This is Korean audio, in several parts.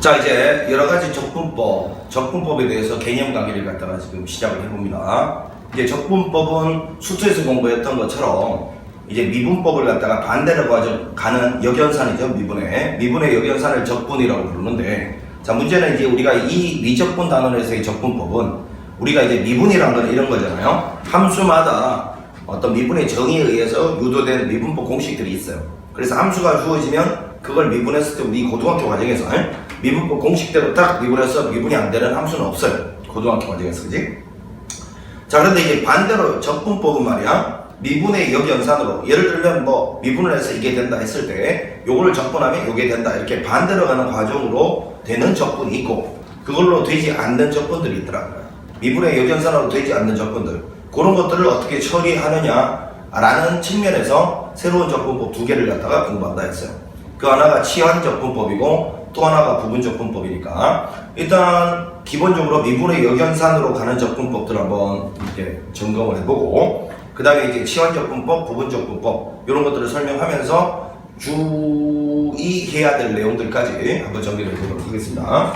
자, 이제 여러 가지 적분법에 대해서 개념 강의를 갖다가 지금 시작을 해봅니다. 이제 적분법은 수투에서 공부했던 것처럼 이제 미분법을 갖다가 반대로 가는 역연산이죠. 미분의 역연산을 적분이라고 부르는데, 자, 문제는 이제 우리가 이 미적분 단원에서의 적분법은 우리가 이제 미분이라는 건 이런 거잖아요. 함수마다 어떤 미분의 정의에 의해서 유도되는 미분법 공식들이 있어요. 그래서 함수가 주어지면 그걸 미분했을 때 우리 고등학교 과정에서 미분법 공식대로 딱 미분해서 미분이 안 되는 함수는 없어요. 고등학교 과정에서, 그지? 자, 그런데 이제 반대로 적분법은 말이야, 미분의 역연산으로, 예를 들면 뭐 미분을 해서 이게 된다 했을 때 요거를 적분하면 요게 된다, 이렇게 반대로 가는 과정으로 되는 적분이 있고, 그걸로 되지 않는 적분들이 있더라고요. 미분의 역연산으로 되지 않는 적분들, 그런 것들을 어떻게 처리하느냐 라는 측면에서 새로운 적분법 두 개를 갖다가 공부한다 했어요. 그 하나가 치환적분법이고 또 하나가 부분적분법이니까, 일단 기본적으로 미분의 역연산으로 가는 적분법들 한번 이렇게 점검을 해보고, 그 다음에 이제 치환적분법, 부분적분법 이런 것들을 설명하면서 주의해야 될 내용들까지 한번 정리를 해보도록 하겠습니다.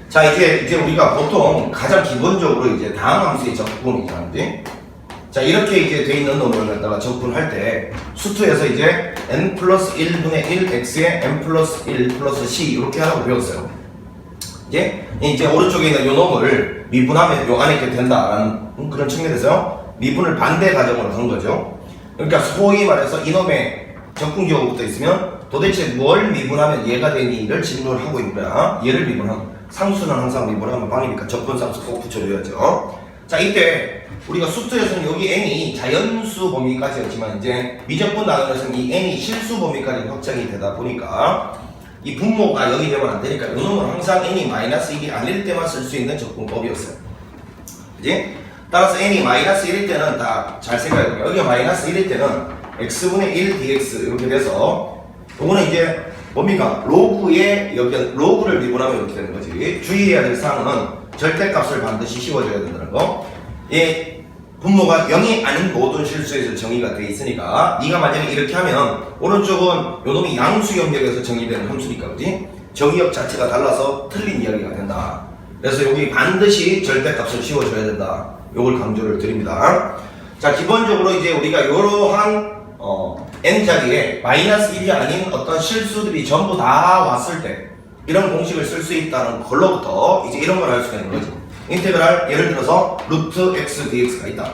자, 이제 우리가 보통 가장 기본적으로 이제 다항함수의 적분이잖아요. 자, 이렇게 이제 돼 있는 놈을 갖다가 적분할 때 수투에서 이제 n 플러스 1분의 1 x에 n 플러스 1 플러스 c 이렇게 하라고 배웠어요. 이제 오른쪽에 있는 요 놈을 미분하면 요 안에 이렇게 된다라는 그런 측면에서 미분을 반대 가정으로 한 거죠. 그러니까 소위 말해서 이놈의 적분기호부터 있으면 도대체 뭘 미분하면 얘가 되니를 질문을 하고 있는 거야. 얘를 미분하면, 상수는 항상 미분하면 방이니까 적분상수 꼭 붙여줘야죠. 자, 이때 우리가 수투에서는 여기 n이 자연수 범위까지였지만 이제 미적분 단원에서는 이 n이 실수 범위까지 확장이 되다 보니까 이 분모가 0이 되면 안 되니까 이놈은 항상 n이 마이너스 1이 아닐 때만 쓸 수 있는 적분법이었어요. 그지? 따라서 n이 마이너스 1일 때는 다 잘 생각해볼게요. 여기가 마이너스 1일 때는 x분의 1 dx 이렇게 돼서, 요거는 이제 뭡니까? 로그를 미분하면 이렇게 되는 거지. 주의해야 될 사항은 절대값을 반드시 씌워줘야 된다는 거. 이 분모가 0이 아닌 모든 실수에서 정의가 돼 있으니까, 네가 만약에 이렇게 하면 오른쪽은 요놈이 양수 영역에서 정의되는 함수니까, 그지? 정의역 자체가 달라서 틀린 이야기가 된다. 그래서 여기 반드시 절대값을 씌워줘야 된다. 요걸 강조를 드립니다. 자, 기본적으로 이제 우리가 이러한 n 자리에 마이너스 1이 아닌 어떤 실수들이 전부 다 왔을 때 이런 공식을 쓸 수 있다는 걸로부터 이제 이런 걸 할 수가 있는 거지. 인테그랄, 예를 들어서 루트 x dx가 있다.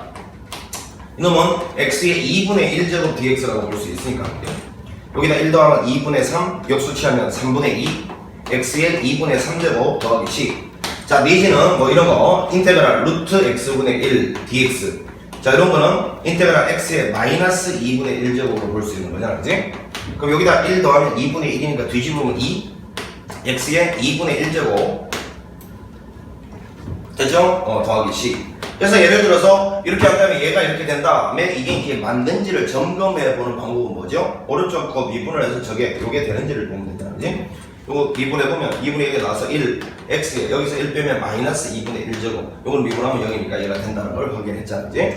이놈은 x의 2분의 1제곱 dx라고 볼 수 있으니까, 여기다 1 더하면 2분의 3, 역수치하면 3분의 2, x의 2분의 3제곱 더하기 c. 자, 내지는 뭐 이런 거 인테그랄 루트 x분의 1 dx. 자, 이런 거는 인테그랄 x의 마이너스 2분의 1제곱으로 볼 수 있는 거잖아, 그지? 그럼 여기다 1 더하면 2분의 1이니까 뒤집으면 2, x의 2분의 1제곱 됐죠? 더하기 c. 그래서 예를 들어서 이렇게 한다면 얘가 이렇게 된 다음에 이게 맞는지를 점검해 보는 방법은 뭐죠? 오른쪽 거 미분을 해서 요게 되는지를 보면 된다, 그지? 요거 미분해 보면 2분의 1이 나와서 1, x에 여기서 1 빼면 마이너스 2분의 1제곱. 요걸 미분하면 0이니까 얘가 된다는 걸 확인했잖아, 그지?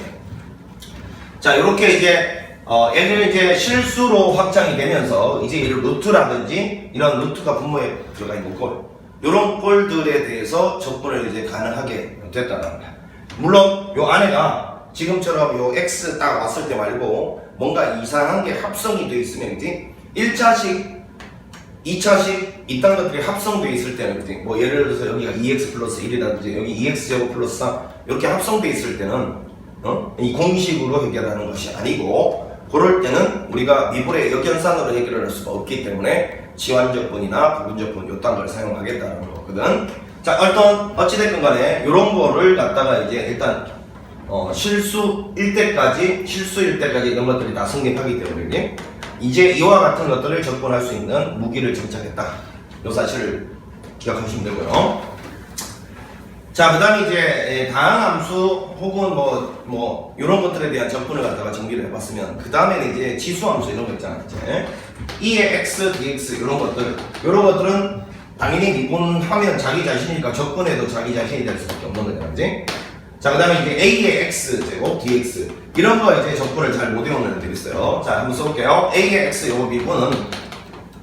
자, 이렇게 이제 얘는 이제 실수로 확장이 되면서 이제 이런 루트라든지 이런 루트가 분모에 들어가 있는 꼴, 이런 꼴들에 대해서 적분을 이제 가능하게 됐다는 거야. 물론 요 안에가 지금처럼 요 x 딱 왔을 때 말고 뭔가 이상한 게 합성이 돼 있으면, 이제 1차식 2차식 이딴 것들이 합성되어 있을 때는, 뭐 예를 들어서 여기가 2x 플러스 1이라든지 여기 2x 제곱 플러스 3 이렇게 합성되어 있을 때는 이 공식으로 해결하는 것이 아니고, 그럴 때는 우리가 미분의 역연산으로 해결을 할 수가 없기 때문에 치환적분이나 부분적분 요딴 걸 사용하겠다는 거거든. 자, 어찌됐건 간에 요런 거를 갖다가 이제 일단 실수일 때까지 이런 것들이 다 성립하기 때문에 이제 이와 같은 것들을 적분할 수 있는 무기를 장착했다. 요 사실을 기억하시면 되고요. 자, 그 다음에 이제 다항함수 혹은 뭐 이런 것들에 대한 적분을 갖다가 정리를 해봤으면, 그 다음에는 이제 지수함수 이런 거 있잖아요. 이제 E의 x, dx 이런 것들은 당연히 미분하면 자기 자신이니까 적분해도 자기 자신이 될 수밖에 없는 거죠, 그지? 자, 그 다음에 이제 A의 x 제곱 dx 이런 거 이제 적분을 잘 못 외우는 애들이 있어요. 자, 한번 써볼게요. A의 x 요거 미분은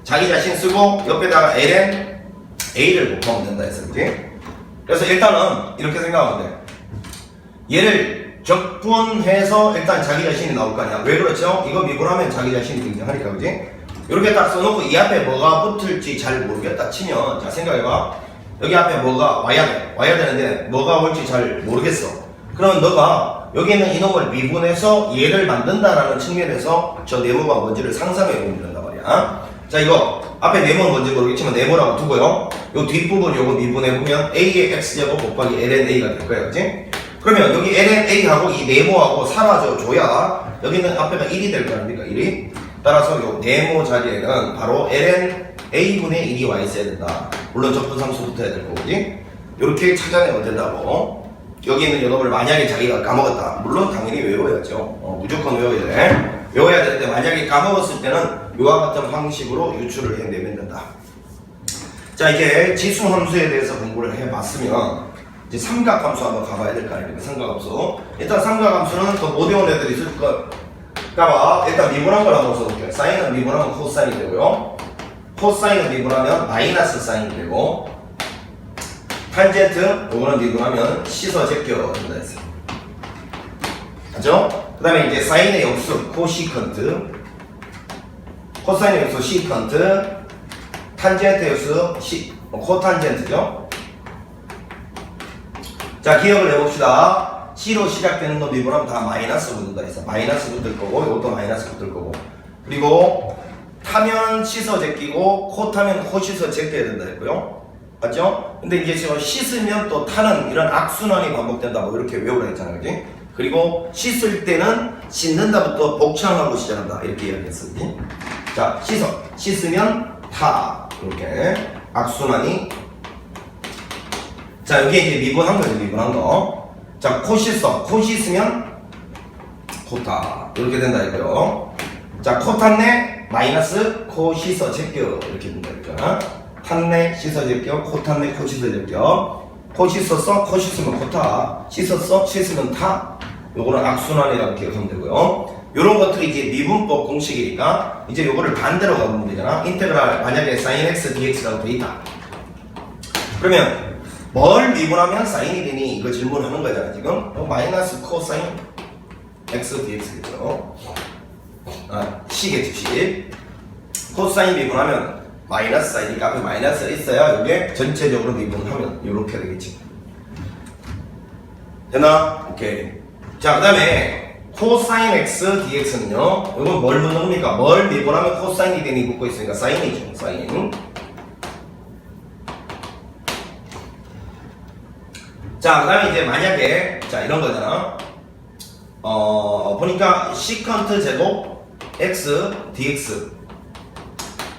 자기 자신 쓰고 옆에다가 ln A를 곱하면 된다 했어, 그지? 그래서 일단은 이렇게 생각하면 돼. 얘를 적분해서 일단 자기 자신이 나올 거 아니야. 왜 그렇죠? 이거 미분하면 자기 자신이 등장하니까, 그지? 이렇게 딱 써놓고 이 앞에 뭐가 붙을지 잘 모르겠다 치면, 자, 생각해봐. 여기 앞에 뭐가 와야 돼. 와야 되는데 뭐가 올지 잘 모르겠어. 그러면 너가 여기 있는 이놈을 미분해서 얘를 만든다라는 측면에서 저 네모가 뭔지를 상상해 보면 된단 말이야. 자, 이거 앞에 네모는 뭔지 모르겠지만 네모라고 두고요. 요 뒷부분 요거 미분해보면 A의 X제곱 곱하기 LNA가 될 거예요, 그치? 그러면 여기 LNA하고 이 네모하고 사라져줘야 여기는 앞에가 1이 될 거 아닙니까? 1이? 따라서 요 네모 자리에는 바로 LNA분의 1이 와 있어야 된다. 물론 적분상수 붙어야 될 거지. 요렇게 찾아내면 된다고. 여기 있는 요놈을 만약에 자기가 까먹었다. 물론 당연히 외워야죠. 무조건 외워야 돼. 외워야 되는데 만약에 까먹었을 때는 요와 같은 방식으로 유출을 해내면 된다. 자, 이제 지수함수에 대해서 공부를 해봤으면 이제 삼각함수 한번 가봐야 될 거 아닙니까? 삼각함수. 일단 삼각함수는 더 못 외운 애들이 있을 거니까 일단 미분한 걸 한번 써볼게요. 사인은 미분하면 코사인이 되고요. 코사인은 미분하면 마이너스 사인이 되고, 탄젠트 요거는 미분하면 시서 제껴 된다 했어요. 맞죠? 그 다음에 이제 사인의 역수 코시컨트, 코사인의 역수 시컨트, 탄젠트 역수 코탄젠트죠. 자, 기억을 해봅시다. C로 시작되는 놈 미분하면 다 마이너스 붙는다 했어. 마이너스 붙을 거고, 이것도 마이너스 붙을 거고. 그리고 타면 시서 제끼고, 코 타면 코 시서 제껴야 된다 했고요. 맞죠? 근데 이제 지금 씻으면 또 타는 이런 악순환이 반복된다, 뭐 이렇게 외우라 했잖아요, 그지? 그리고 씻을 때는 씻는다부터 복창하고 시작한다, 이렇게 이야기했었지. 자, 씻으면 타, 이렇게 악순환이. 자, 여기 이제 미분한 거죠, 미분한 거. 자, 코 씻으면 코타, 이렇게 된다 했고요. 자, 코 탔네 마이너스 코 씻어 제껴, 이렇게 된다 했죠. 탔네 씻어 제껴, 코 탔네 코 씻어 제껴. 코 씻었어 코 씻으면 코타, 씻었어 씻으면 타. 요거는 악순환이라고 기억하면 되고요. 요런 것들이 이제 미분법 공식이니까 이제 요거를 반대로 가보면 되잖아. 인테그랄 만약에 sin x dx라고 돼 있다. 그러면 뭘 미분하면 사인이 되니? 이거 질문하는 거잖아, 지금. 마이너스 코사인 x dx겠죠. C겠죠, C. 코사인 미분하면 마이너스 사인이니까 앞에 마이너스가 있어야 이게 전체적으로 미분하면 이렇게 되겠지. 됐나? 오케이. 자, 그 다음에 코사인 x dx는요, 이건 뭘 묻는 겁니까? 뭘 미분하면 코사인이 되니 묻고 있으니까 사인이죠, 사인. 자, 그 다음에 이제 만약에, 자, 이런 거잖아. 보니까 시컨트 제곱 x dx.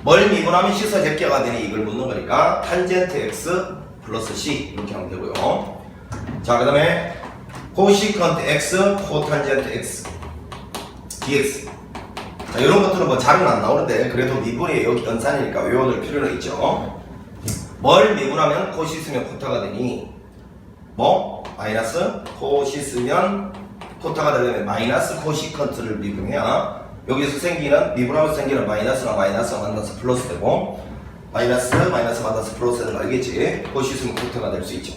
뭘 미분하면 시서 제껴가 되니 이걸 묻는 거니까 탄젠트 x 플러스 c 이렇게 하면 되고요. 자, 그 다음에 코시컨트 x 코탄젠트 x dx. 자, 이런 것들은 뭐 잘은 안 나오는데 그래도 미분이 여기 연산이니까 외워둘 필요는 있죠. 뭘 미분하면 코 씻으면 코타가 되니 뭐? 마이너스 코 씻으면 코타가 되려면 마이너스 코시컨트를 미분해야 여기서 생기는 미분하면서 생기는 마이너스랑 마이너스가 만나서 플러스 되고, 마이너스 만나서 플러스 되는 거 알겠지? 코 씻으면 코타가 될 수 있죠.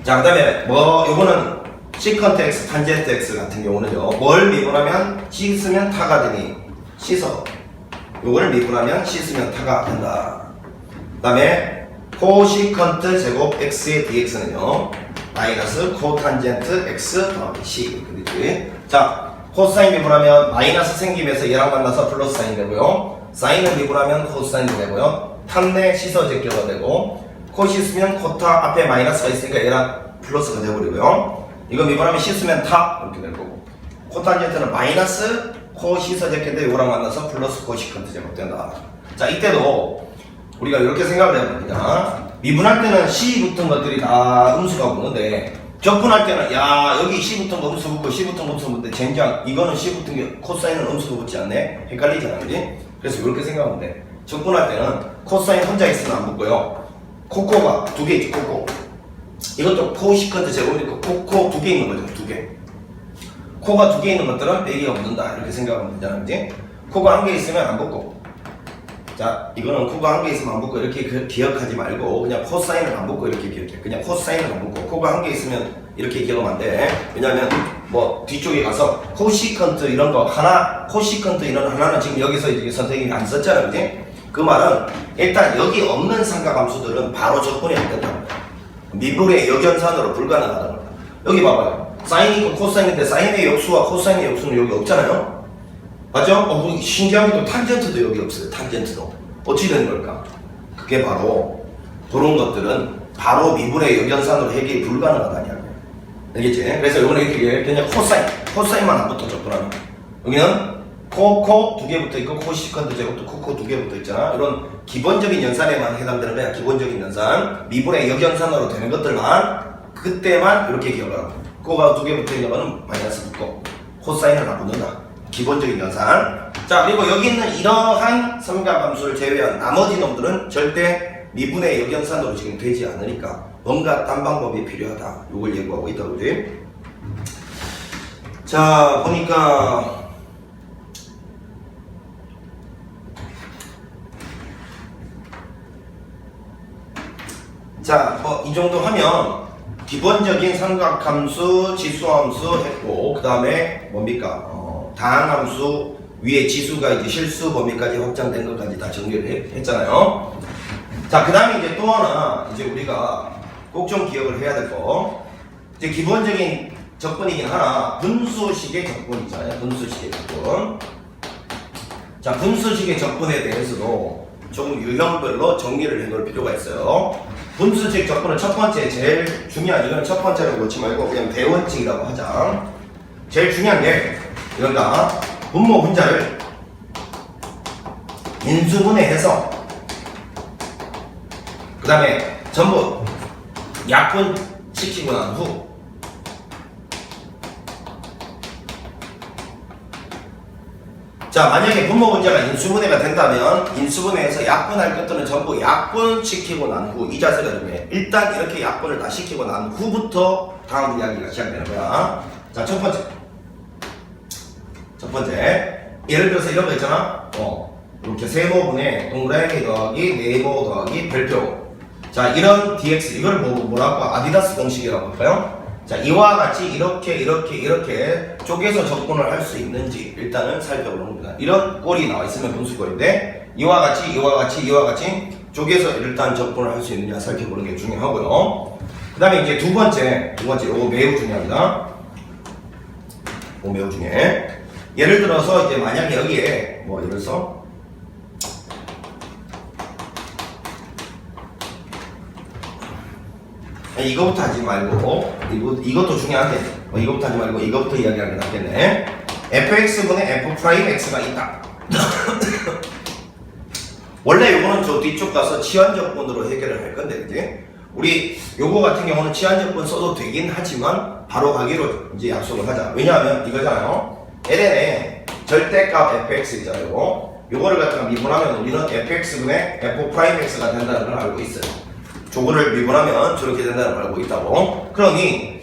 자, 그 다음에 뭐 요거는 시컨트 x 탄젠트 x 같은 경우는요, 뭘 미분하면 씻으면 타가 되니 씻어, 요거를 미분하면 씻으면 타가 된다. 그 다음에 코시컨트 제곱 x의 dx는요 마이너스 코탄젠트 x 더하기 c 이렇게 되지. 자, 코사인 미분하면 마이너스 생기면서 얘랑 만나서 플러스 사인 되고요, 사인을 미분하면 코사인이 되고요, 탔네 씻어 제껴가 되고, 코 씻으면 코타 앞에 마이너스가 있으니까 얘랑 플러스가 되버리고요, 이거 미분하면 씻으면 타 이렇게 될 거고, 코탄젠트는 마이너스 코 씻어 제껴인데 이거랑 만나서 플러스 코시컨트 제곱 된다. 자, 이때도 우리가 이렇게 생각을 해야 됩니다. 미분할 때는 C 붙은 것들이 다 음수가 붙는데, 적분할 때는 야 여기 C 붙은 거 음수 붙고 C 붙은 거 음수 붙는데 젠장 이거는 C 붙은 게 코사인은 음수가 붙지 않네? 헷갈리잖아, 그지? 그래서 이렇게 생각하면 돼. 적분할 때는 코사인 혼자 있으면 안 붙고요, 코코가 두 개 있지, 코코. 이것도 코시컨트 제곱이니까 코코 두 개 있는 거죠, 두 개. 코가 두 개 있는 것들은 빼기가 붙는다 이렇게 생각하면 되잖아, 그지? 코가 한 개 있으면 안 붙고, 자, 이거는 코가 한 개 있으면 안 붙고 이렇게 기억하지 말고 그냥 코사인을 안 붙고 이렇게 기억해. 그냥 코사인을 안 붙고 코가 한 개 있으면 이렇게 기억하면 안 돼. 왜냐면 뭐 뒤쪽에 가서 코시컨트 이런 거 하나, 코시컨트 이런 하나는 지금 여기서 이제 선생님이 안 썼잖아, 그지? 그 말은 일단 여기 없는 삼각함수들은 바로 접근이 안 된다는 거야. 미분의 역연산으로 불가능하다는 거야. 여기 봐봐요. 사인이 있고 코사인인데 사인의 역수와 코사인의 역수는 여기 없잖아요. 맞죠? 신기하게도 탄젠트도 여기 없어요. 탄젠트도. 어찌 된 걸까? 그게 바로 그런 것들은 바로 미분의 역연산으로 해결이 불가능하다는 이야기예요. 알겠지? 그래서 이거는 이렇게 그냥 코사인만 안 붙어 접근하는 거야. 여기는 코 두 개 붙어 있고 코시컨트 제곱도 코 두 개 붙어 있잖아. 이런 기본적인 연산에만 해당되는 거야. 기본적인 연산. 미분의 역연산으로 되는 것들만 그때만 이렇게 기억을 하고 코가 두 개 붙어 있는 거는 마이너스 붙고 코사인을 안 붙는다. 기본적인 연산. 자, 그리고 여기 있는 이러한 삼각함수를 제외한 나머지 놈들은 절대 미분의 역연산으로 지금 되지 않으니까 뭔가 딴 방법이 필요하다. 이걸 예고하고 있다고 그지? 자, 보니까 자, 이 정도 하면 기본적인 삼각함수, 지수함수 했고 그 다음에 뭡니까? 다항함수 위에 지수가 이제 실수 범위까지 확장된 것까지 다 정리를 했잖아요. 자, 그 다음에 이제 또 하나 이제 우리가 꼭 좀 기억을 해야 될 거. 이제 기본적인 접근이긴 하나 분수식의 접근 있잖아요. 분수식의 접근. 자, 분수식의 접근에 대해서도 조금 유형별로 정리를 해놓을 필요가 있어요. 분수식 접근은 첫 번째 제일 중요한 이건 첫 번째로 놓지 말고 그냥 대원칙이라고 하자. 제일 중요한 게 이런다. 분모 분자를 인수분해해서 그 다음에 전부 약분시키고 난 후 자, 만약에 분모 분자가 인수분해가 된다면 인수분해해서 약분할 것들은 전부 약분시키고 난 후 이 자세가 중요해. 일단 이렇게 약분을 다 시키고 난 후부터 다음 이야기가 시작되는 거야. 자, 첫 번째 예를 들어서 이런 거 있잖아. 이렇게 세모분의 동그라미 더하기 네모 더하기 별표. 자, 이런 dx 이걸 뭐라고 아디다스 공식이라고 할까요? 자, 이와 같이 이렇게 쪼개서 접근을 할 수 있는지 일단은 살펴보는 겁니다. 이런 꼴이 나와 있으면 분수꼴인데 이와 같이 쪼개서 일단 접근을 할 수 있느냐 살펴보는 게 중요하고요. 그 다음에 이제 두 번째 이거 매우 중요합니다. 이거 매우 중요해. 예를 들어서 이제 만약에 여기에 뭐 예를 들어서 이거부터 하지 말고 이것도 중요한데 이거부터 하지 말고 이거부터 이야기하는 게 낫겠네. fx분의 f'x가 있다. 원래 요거는 저 뒤쪽 가서 치환적분으로 해결을 할 건데 그지? 우리 요거 같은 경우는 치환적분 써도 되긴 하지만 바로 가기로 이제 약속을 하자. 왜냐하면 이거잖아요. ln의 절대값 fx 있잖아요. 요거를 갖다가 미분하면 우리는 fx분의 f'x가 된다는 걸 알고 있어요. 저거를 미분하면 저렇게 된다는 걸 알고 있다고. 그러니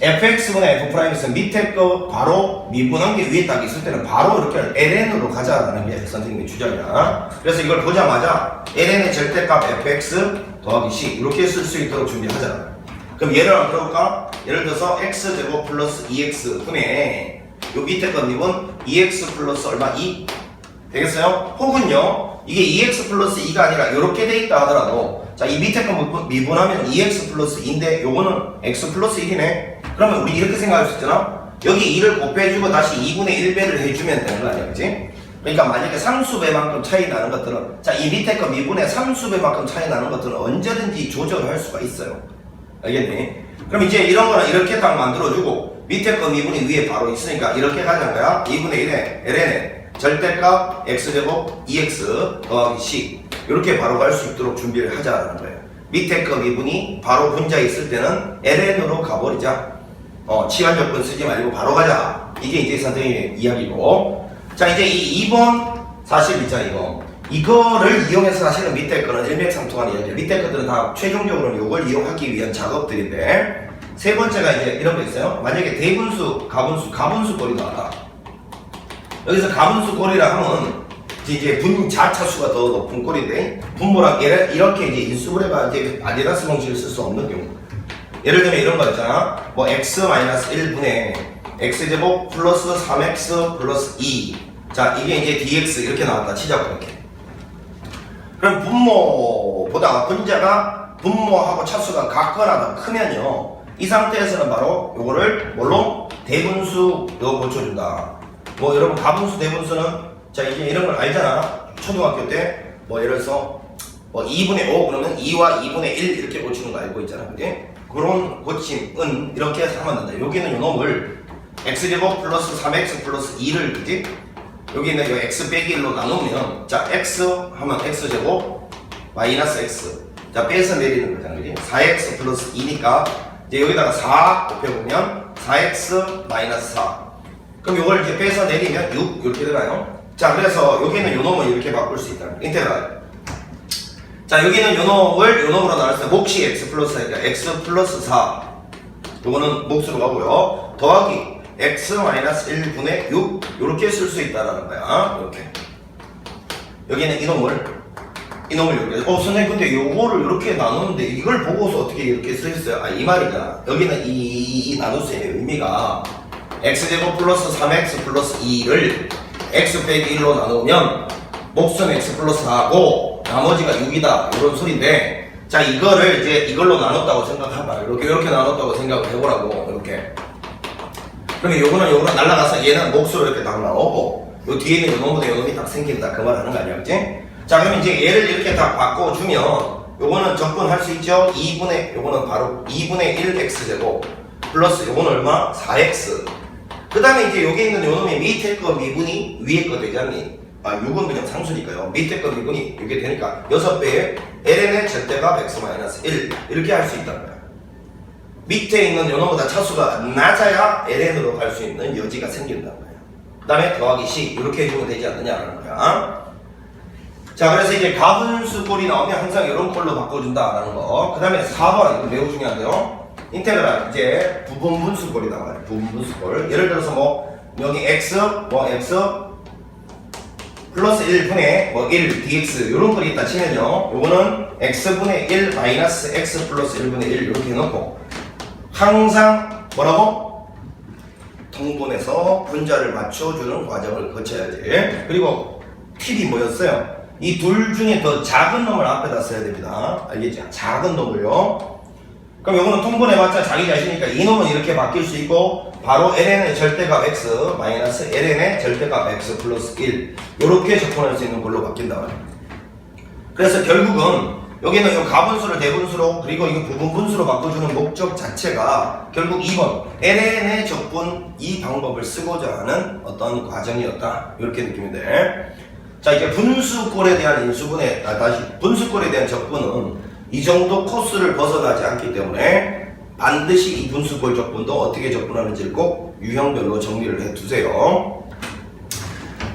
fx분의 f'x는 밑에 거 바로 미분한 게 위에 딱 있을 때는 바로 이렇게 ln으로 가자라는 게 선생님의 주장이야. 그래서 이걸 보자마자 ln의 절대값 fx 더하기 c 이렇게 쓸 수 있도록 준비하자. 그럼 예를 한번 들어볼까? 예를 들어서 x제곱 플러스 2x 분의 요 밑에 건 미분 2x 플러스 얼마? 2 되겠어요? 혹은요 이게 2x 플러스 2가 아니라 이렇게 돼 있다 하더라도 자, 이 밑에 거 미분하면 2x 플러스 2인데 요거는 x 플러스 1이네. 그러면 우리 이렇게 생각할 수 있잖아. 여기 2를 곱해주고 다시 2분의 1배를 해주면 되는 거 아니야, 그치? 그러니까 만약에 상수배만큼 차이 나는 것들은 자, 이 밑에 거 미분의 상수배만큼 차이 나는 것들은 언제든지 조절을 할 수가 있어요. 알겠니? 그럼 이제 이런 거는 이렇게 딱 만들어주고 밑에 거 미분이 위에 바로 있으니까 이렇게 가자는 거야. 2분의 1에 ln의 절대값 x제곱 2x 더하기 c 이렇게 바로 갈 수 있도록 준비를 하자는 거예요. 밑에 거 미분이 바로 분자 있을 때는 ln으로 가버리자. 치환적분 쓰지 말고 바로 가자. 이게 이제 선생님의 이야기고. 자, 이제 이 2번 사실 있잖아. 이거를 이용해서 사실은 밑에 거는 일맥상통하는 이야기예요. 밑에 것들은 다 최종적으로는 이걸 이용하기 위한 작업들인데 세 번째가 이제 이런 거 있어요. 만약에 대분수, 가분수 꼴이 나왔다. 여기서 가분수 꼴이라 하면 이제 분자차수가 더 높은 꼴인데 분모랑 이렇게 이제 인수분해가 이제 마디라스 공식을 쓸 수 없는 경우. 예를 들면 이런 거 있잖아. 뭐 x-1분의 x제곱 플러스 3x 플러스 2. 자, 이게 이제 dx 이렇게 나왔다 치자고 이렇게. 그럼 분모보다 분자가 분모하고 차수가 같거나 더 크면요. 이 상태에서는 바로 요거를 뭘로? 대분수 로 고쳐준다. 뭐 여러분 가분수 대분수는 자 이제 이런 걸 알잖아. 초등학교 때 뭐 예를 들어서 뭐 2분의 5 그러면 2와 2분의 1 이렇게 고치는 거 알고 있잖아. 그지? 그런 고침은 이렇게 해서 하면 된다. 여기는 요 놈을 x제곱 플러스 3x 플러스 2를 그지? 여기는 요 x 빼기 1로 나누면 자 x 하면 x제곱 마이너스 x 자 빼서 내리는 거잖아. 그지? 4x 플러스 2니까 이제 여기다가 4 곱해보면 4x 마이너스 4 그럼 이걸 이렇게 빼서 내리면 6 이렇게 되나요? 자 그래서 여기는 요 놈을 이렇게 바꿀 수 있다. 인테그랄. 자 여기는 요 놈을 요 놈으로 나눴을 때 몫이 x 플러스니까 x 플러스 4 요거는 몫으로 가고요. 더하기 x 마이너스 1분의 6 요렇게 쓸 수 있다라는 거야. 이렇게 여기는 이놈을 이렇게 선생님 근데 요거를 이렇게 나누는데 이걸 보고서 어떻게 이렇게 쓰셨어요? 아 이 말이잖아. 여기는 이 나눗셈의 의미가 x제곱 플러스 3x 플러스 2를 x 빼기 1로 나누면 몫은 x 플러스 4고 나머지가 6이다 이런 소리인데 자 이거를 이제 이걸로 나눴다고 생각해봐. 이렇게 나눴다고 생각을 해보라고. 이렇게 그러면 요거는 날라가서 얘는 몫으로 이렇게 딱 나오고 요 뒤에 있는 요 놈보다 요 놈이 딱 생긴다 그 말 하는 거 아니야. 그치? 자 그러면 이제 얘를 이렇게 다 바꿔주면 요거는 접근할 수 있죠. 요거는 바로 2분의 1 x제곱 플러스 요거는 얼마? 4x 그 다음에 이제 여기 있는 요놈의 밑에 거 미분이 위에 거 되지 않니? 아 6은 그냥 상수니까요. 밑에 거 미분이 이게 되니까 6배의 ln의 절대값 x-1 이렇게 할 수 있다는 거야. 밑에 있는 요놈보다 차수가 낮아야 ln으로 갈 수 있는 여지가 생긴다는 거야. 그 다음에 더하기 c 이렇게 해주면 되지 않느냐라는 거야. 자 그래서 이제 가분수 꼴이 나오면 항상 이런 꼴로 바꿔준다라는 거. 그 다음에 4번 이거 매우 중요한데요. 인테그랄 이제 부분분수 꼴이 나와요. 부분분수 꼴. 예를 들어서 뭐 여기 x 플러스 1분의 1 dx 요런 꼴이 있다 치면요. 요거는 x분의 1 마이너스 x 플러스 1분의 1 이렇게 해놓고 항상 뭐라고? 통분해서 분자를 맞춰주는 과정을 거쳐야지. 그리고 팁이 뭐였어요? 이 둘 중에 더 작은 놈을 앞에다 써야 됩니다. 알겠죠? 작은 놈을요. 그럼 요거는 통분해봤자 자기 자신이니까 이 놈은 이렇게 바뀔 수 있고 바로 ln의 절대값 x 마이너스 ln의 절대값 x 플러스 1 요렇게 접근할 수 있는 걸로 바뀐다. 그래서 결국은 여기는 요 가분수를 대분수로 그리고 이거 부분분수로 바꿔주는 목적 자체가 결국 2번 ln의 적분 이 방법을 쓰고자 하는 어떤 과정이었다. 이렇게 느끼면 돼. 자 이제 분수꼴에 대한 인수분해 다시 분수꼴에 대한 적분은 이 정도 코스를 벗어나지 않기 때문에 반드시 이 분수꼴 적분도 어떻게 적분하는지를 꼭 유형별로 정리를 해 두세요.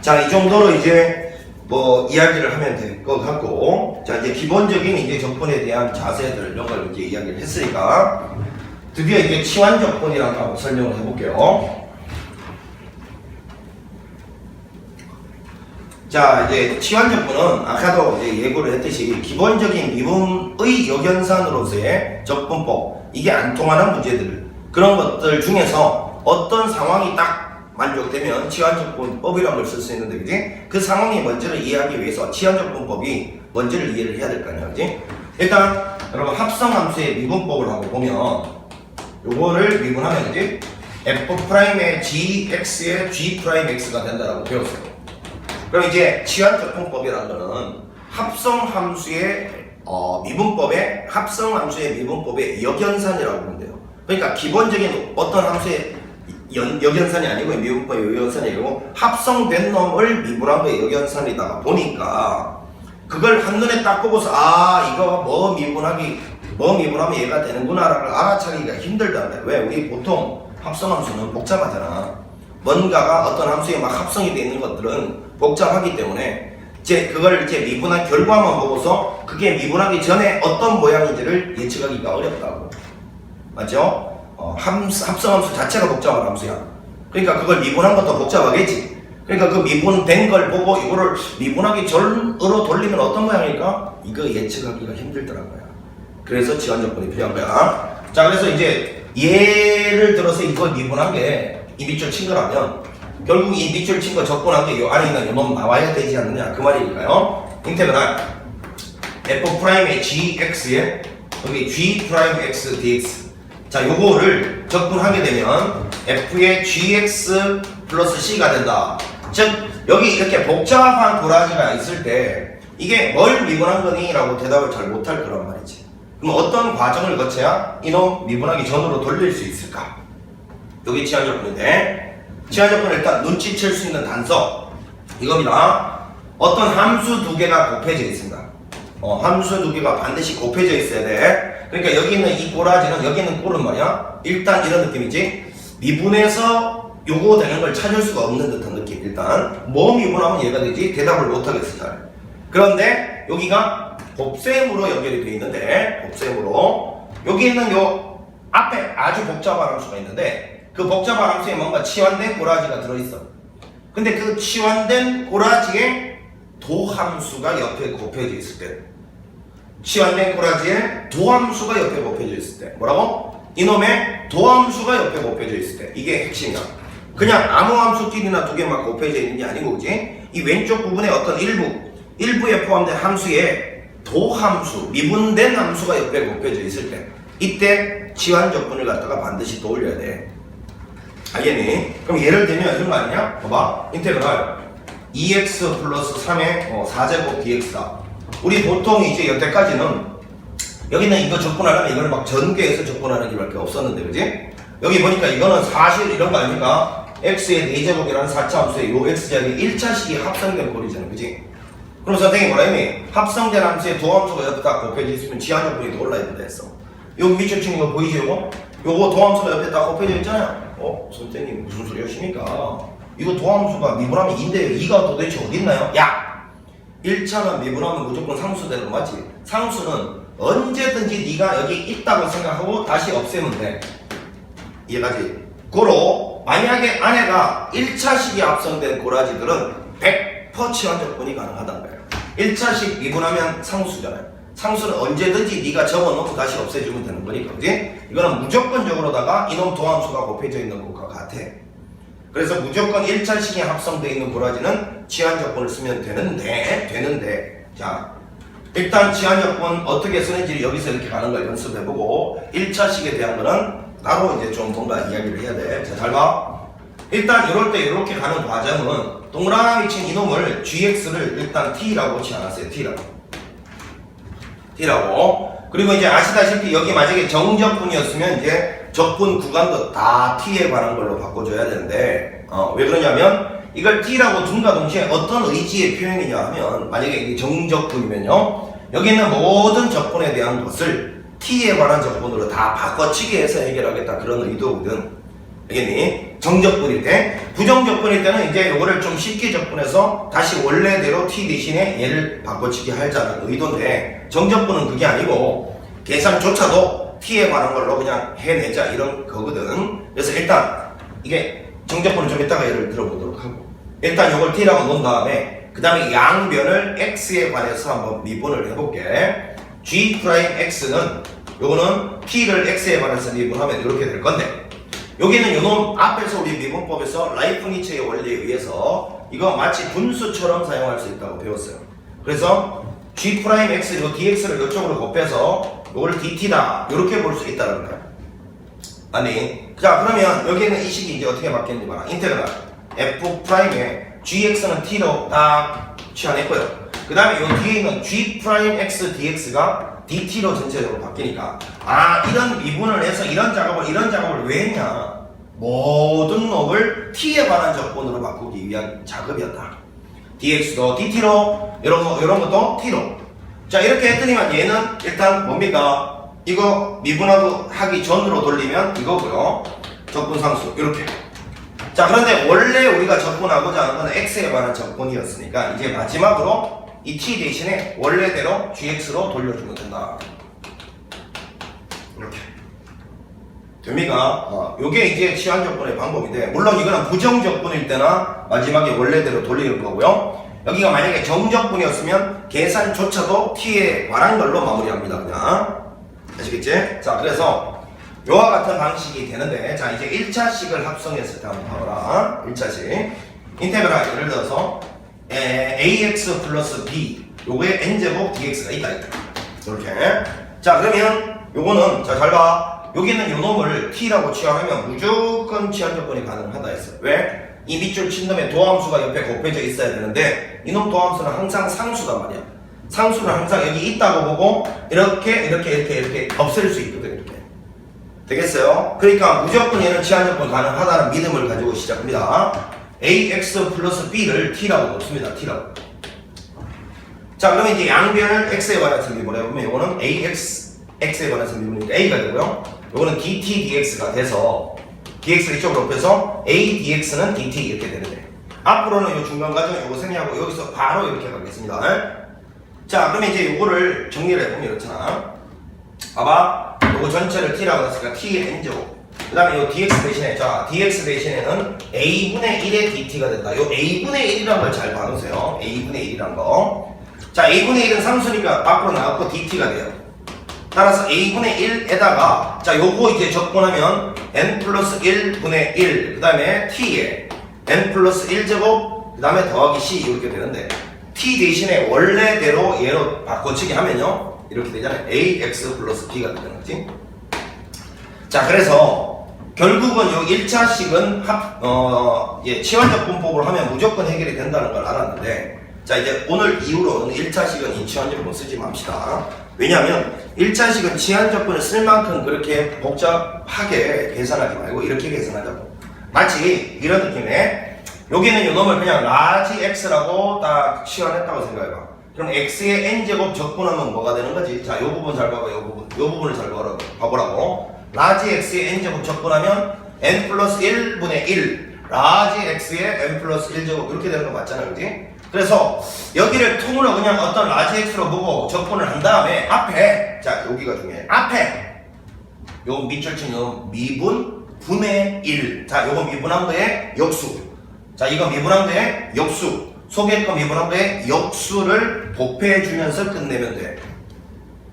자, 이 정도로 이제 뭐 이야기를 하면 될 것 같고, 자, 이제 기본적인 이제 적분에 대한 자세들 이런 걸 이제 이야기를 했으니까 드디어 이제 치환 적분이라는 거 한번 설명을 해볼게요. 자 이제 치환적분은 아까도 이제 예고를 했듯이 기본적인 미분의 역연산으로서의 적분법 이게 안 통하는 문제들 그런 것들 중에서 어떤 상황이 딱 만족되면 치환적분법이라는 걸 쓸 수 있는데 그지? 그 상황이 뭔지를 이해하기 위해서 치환적분법이 뭔지를 이해를 해야 될 거 아니야 그지? 일단 여러분 합성함수의 미분법을 한번 보면 요거를 미분하면 그지? f'의 gx의 g'x가 된다라고 배웠어요. 그럼 이제 치환적분법이라는 거는 합성함수의 미분법의 합성함수의 미분법의 역연산이라고 보면 돼요. 그러니까 기본적인 어떤 함수의 역연산이 아니고 미분법의 역연산이 아니고 합성된 놈을 미분한 거의 역연산이다 보니까 그걸 한눈에 딱 보고서 아 이거 뭐 미분하면 얘가 되는구나라를 알아차리기가 힘들다는 거예요. 왜? 우리 보통 합성함수는 복잡하잖아. 뭔가가 어떤 함수에 막 합성이 되어 있는 것들은 복잡하기 때문에 이제 그걸 이제 미분한 결과만 보고서 그게 미분하기 전에 어떤 모양인지를 예측하기가 어렵다고. 맞죠? 합성함수 자체가 복잡한 함수야. 그러니까 그걸 미분한 것도 복잡하겠지. 그러니까 그 미분된 걸 보고 이거를 미분하기 전으로 돌리면 어떤 모양일까? 이거 예측하기가 힘들더라고요. 그래서 지원 조건이 필요한 거야. 자, 그래서 이제 예를 들어서 이걸 미분한 게 이 밑줄 친 거라면 결국 이 밑줄 친 거 적분한 게 이 안에 있는 요 놈 나와야 되지 않느냐 그 말이니까요. 인테그랄 f'의 gx에 여기 g'x dx. 자, 요거를 적분하게 되면 f의 gx 플러스 c가 된다. 즉 여기 이렇게 복잡한 도라지가 있을 때 이게 뭘 미분한 거니? 라고 대답을 잘 못할 거란 말이지. 그럼 어떤 과정을 거쳐야 이놈 미분하기 전으로 돌릴 수 있을까? 여기 치환 조건인데, 치환 조건은 일단 눈치챌 수 있는 단서 이겁니다. 어떤 함수 두 개가 곱해져 있습니다. 함수 두 개가 반드시 곱해져 있어야 돼. 그러니까 여기 있는 이 꼬라지는, 여기 있는 꼴은 뭐냐? 일단 이런 느낌이지. 미분해서 요거 되는 걸 찾을 수가 없는 듯한 느낌. 일단 뭐 미분하면 얘가 되지? 대답을 못하겠어 잘. 그런데 여기가 곱셈으로 연결이 되어 있는데, 곱셈으로 여기 있는 요 앞에 아주 복잡한 함수가 있는데, 그 복잡한 함수에 뭔가 치환된 꼬라지가 들어있어. 근데 그 치환된 꼬라지에 도함수가 옆에 곱해져 있을 때, 치환된 꼬라지에 도함수가 옆에 곱해져 있을 때, 뭐라고? 이놈의 도함수가 옆에 곱해져 있을 때, 이게 핵심이야. 그냥 아무 함수끼리나 두 개만 곱해져 있는 게 아니고, 그지? 이 왼쪽 부분에 어떤 일부에 포함된 함수에 도함수, 미분된 함수가 옆에 곱해져 있을 때, 이때 치환 조건을 갖다가 반드시 떠올려야 돼. 알겠니? 그럼 예를 들면 이런 거 아니냐? 봐봐. 인테그랄 2x 플러스 3의 4제곱 dx다. 우리 보통 이제 여태까지는 여기는 이거 적분하려면 이걸 막 전개해서 적분하는 길밖에 없었는데, 그지? 여기 보니까 이거는 사실 이런 거 아닙니까? x의 4제곱이라는 4차 함수에 요 x제곱이 1차식이 합성된 꼴이잖아, 그지? 그럼 선생님이 뭐라 했니? 합성된 함수에 도함수가 옆에다 곱해져 있으면 지한 조건이 더 올라야 된다 했어. 여기 밑줄 친 거 보이지, 요거? 요거 도함수가 옆에 딱 곱해져 있잖아요. 선생님 무슨 소리 하십니까? 이거 도함수가 미분하면 2인데 2가 도대체 어딨나요? 야! 1차는 미분하면 무조건 상수되는 거 맞지? 상수는 언제든지 네가 여기 있다고 생각하고 다시 없애면 돼. 이해가지? 고로 만약에 안에가 1차식이 합성된 고라지들은 100% 치환 조건이 가능하다는 거예요. 1차식 미분하면 상수잖아요. 상수는 언제든지 네가 적어놓고 다시 없애주면 되는 거니까, 그지? 이거는 무조건적으로다가 이놈 도함수가 곱해져 있는 것과 같아. 그래서 무조건 1차식이 합성되어 있는 고라지는 치환 조건을 쓰면 되는데, 자, 일단 치환 조건 어떻게 쓰는지 여기서 이렇게 가는 걸 연습해보고, 1차식에 대한 거는 따로 이제 좀 뭔가 이야기를 해야 돼. 자, 잘 봐. 일단 이럴 때 이렇게 가는 과정은 동그라미 친 이놈을 gx를 일단 t라고 치환하세요. T라고. 그리고 이제 아시다시피 여기 만약에 정적분이었으면 이제 적분 구간도 다 T에 관한 걸로 바꿔줘야 되는데, 왜 그러냐면 이걸 T라고 둔과 동시에 어떤 의지의 표현이냐 하면, 만약에 이게 정적분이면요, 여기 있는 모든 적분에 대한 것을 T에 관한 적분으로 다 바꿔치기 해서 해결하겠다, 그런 의도거든. 알겠니? 정적분일 때. 부정적분일 때는 이제 이거를 좀 쉽게 적분해서 다시 원래대로 T 대신에 얘를 바꿔치기 하자는 의도인데, 정적분은 그게 아니고 계산조차도 T에 관한 걸로 그냥 해내자 이런 거거든. 그래서 일단 이게 정적분을 좀 이따가 예를 들어보도록 하고, 일단 이걸 T라고 놓은 다음에 그 다음에 양변을 X에 관해서 한번 미분을 해볼게. G'X는 요거는 T를 X에 관해서 미분하면 이렇게 될 건데, 여기는 요놈 앞에서 우리 미분법에서 라이프니츠의 원리에 의해서 이거 마치 분수처럼 사용할 수 있다고 배웠어요. 그래서 G'X 요 dx를 이쪽으로 곱해서 요걸 dt다 이렇게 볼 수 있다는 거야. 아니, 자 그러면 여기에는 이 식이 이제 어떻게 바뀌는지 봐라. 인테그랄 f'의 gx는 t로 딱 취한했고요. 그 다음에 요 뒤에 있는 G'X dx가 dt로 전체적으로 바뀌니까, 이런 미분을 해서 이런 작업을 왜 했냐? 모든 놈을 t에 관한 적분으로 바꾸기 위한 작업이었다. dx도 dt로, 이런 것도 t로. 자, 이렇게 했더니만 얘는 일단 뭡니까? 이거 미분하고 하기 전으로 돌리면 이거고요. 적분상수 이렇게. 자, 그런데 원래 우리가 적분하고자 하는 건 x에 관한 적분이었으니까 이제 마지막으로 이 t 대신에 원래대로 gx로 돌려주면 된다. 이렇게. 됩니까? 요게 이제 치환적분의 방법인데, 물론 이거는 부정적분일 때나 마지막에 원래대로 돌리는 거고요. 여기가 만약에 정적분이었으면 계산조차도 t에 관한 걸로 마무리합니다. 그냥. 아시겠지? 자, 그래서 요와 같은 방식이 되는데, 자, 이제 1차식을 합성했을 때 한번 봐봐라. 1차식. 인테그랄, 예를 들어서, ax 플러스 b, 요거에 n제곱 dx가 있다. 이렇게. 자, 그러면 요거는, 자, 잘 봐. 여기는 요 놈을 t라고 취하면 무조건 치환적분이 가능하다 했어요. 왜? 이 밑줄 친 놈에 도함수가 옆에 곱해져 있어야 되는데, 이놈 도함수는 항상 상수단 말이야. 상수는 항상 여기 있다고 보고, 이렇게 없앨 수 있거든, 이렇게. 되겠어요? 그러니까 무조건 얘는 치환적분 가능하다는 믿음을 가지고 시작합니다. ax 플러스 b를 t라고 놓습니다. t라고. 자, 그러면 이제 양변을 x에 관해서 미분을 해보면 이거는 x에 관해서 미분이니까 a가 되고요. 이거는 dt dx가 돼서 dx를 이쪽으로 곱해서 a dx는 dt 이렇게 되는데, 앞으로는 이 중간 과정 요거 생략하고 여기서 바로 이렇게 가겠습니다. 자, 그러면 이제 요거를 정리를 해보면 이렇잖아. 봐봐. 요거 전체를 t라고 했으니까 t의 n제곱. 그 다음에 요 dx 대신에, 자, dx 대신에는 a분의 1의 dt가 된다. 요 a분의 1이란 걸 잘 봐놓으세요. a분의 1이란 거. 자, a분의 1은 상수니까 밖으로 나왔고 dt가 돼요. 따라서 a분의 1에다가, 자, 요거 이제 적분하면 n 플러스 1분의 1, 그 다음에 t에 n 플러스 1제곱, 그 다음에 더하기 c 이렇게 되는데, t 대신에 원래대로 얘로 바꿔치기 하면요, 이렇게 되잖아요. ax 플러스 b가 되는 거지. 자, 그래서 결국은 요 1차식은 치환적분법으로 하면 무조건 해결이 된다는 걸 알았는데, 자, 이제 오늘 이후로는 1차식은 이 치환적분 쓰지 맙시다. 왜냐면 1차식은 치환적분을 쓸 만큼 그렇게 복잡하게 계산하지 말고 이렇게 계산하자고. 마치 이런 느낌에 여기는 요 놈을 그냥 라지 x라고 딱 치환했다고 생각해봐. 그럼 x의 n제곱 적분하면 뭐가 되는 거지? 자, 요 부분 잘 봐봐. 요 부분을 잘 봐보라고. 라지 x의 n제곱 적분하면 n 플러스 1분의 1 라지 x의 n 플러스 1제곱 이렇게 되는 거 맞잖아, 그지? 그래서 여기를 통으로 그냥 어떤 라지 x로 보고 적분을 한 다음에 앞에, 자, 여기가 중요해. 앞에 요 밑줄 친 요 미분 분의 1, 자, 요거 미분한 거에 역수, 자, 이거 미분한 거에 역수, 속에 거 미분한 거에 역수를 곱해주면서 끝내면 돼.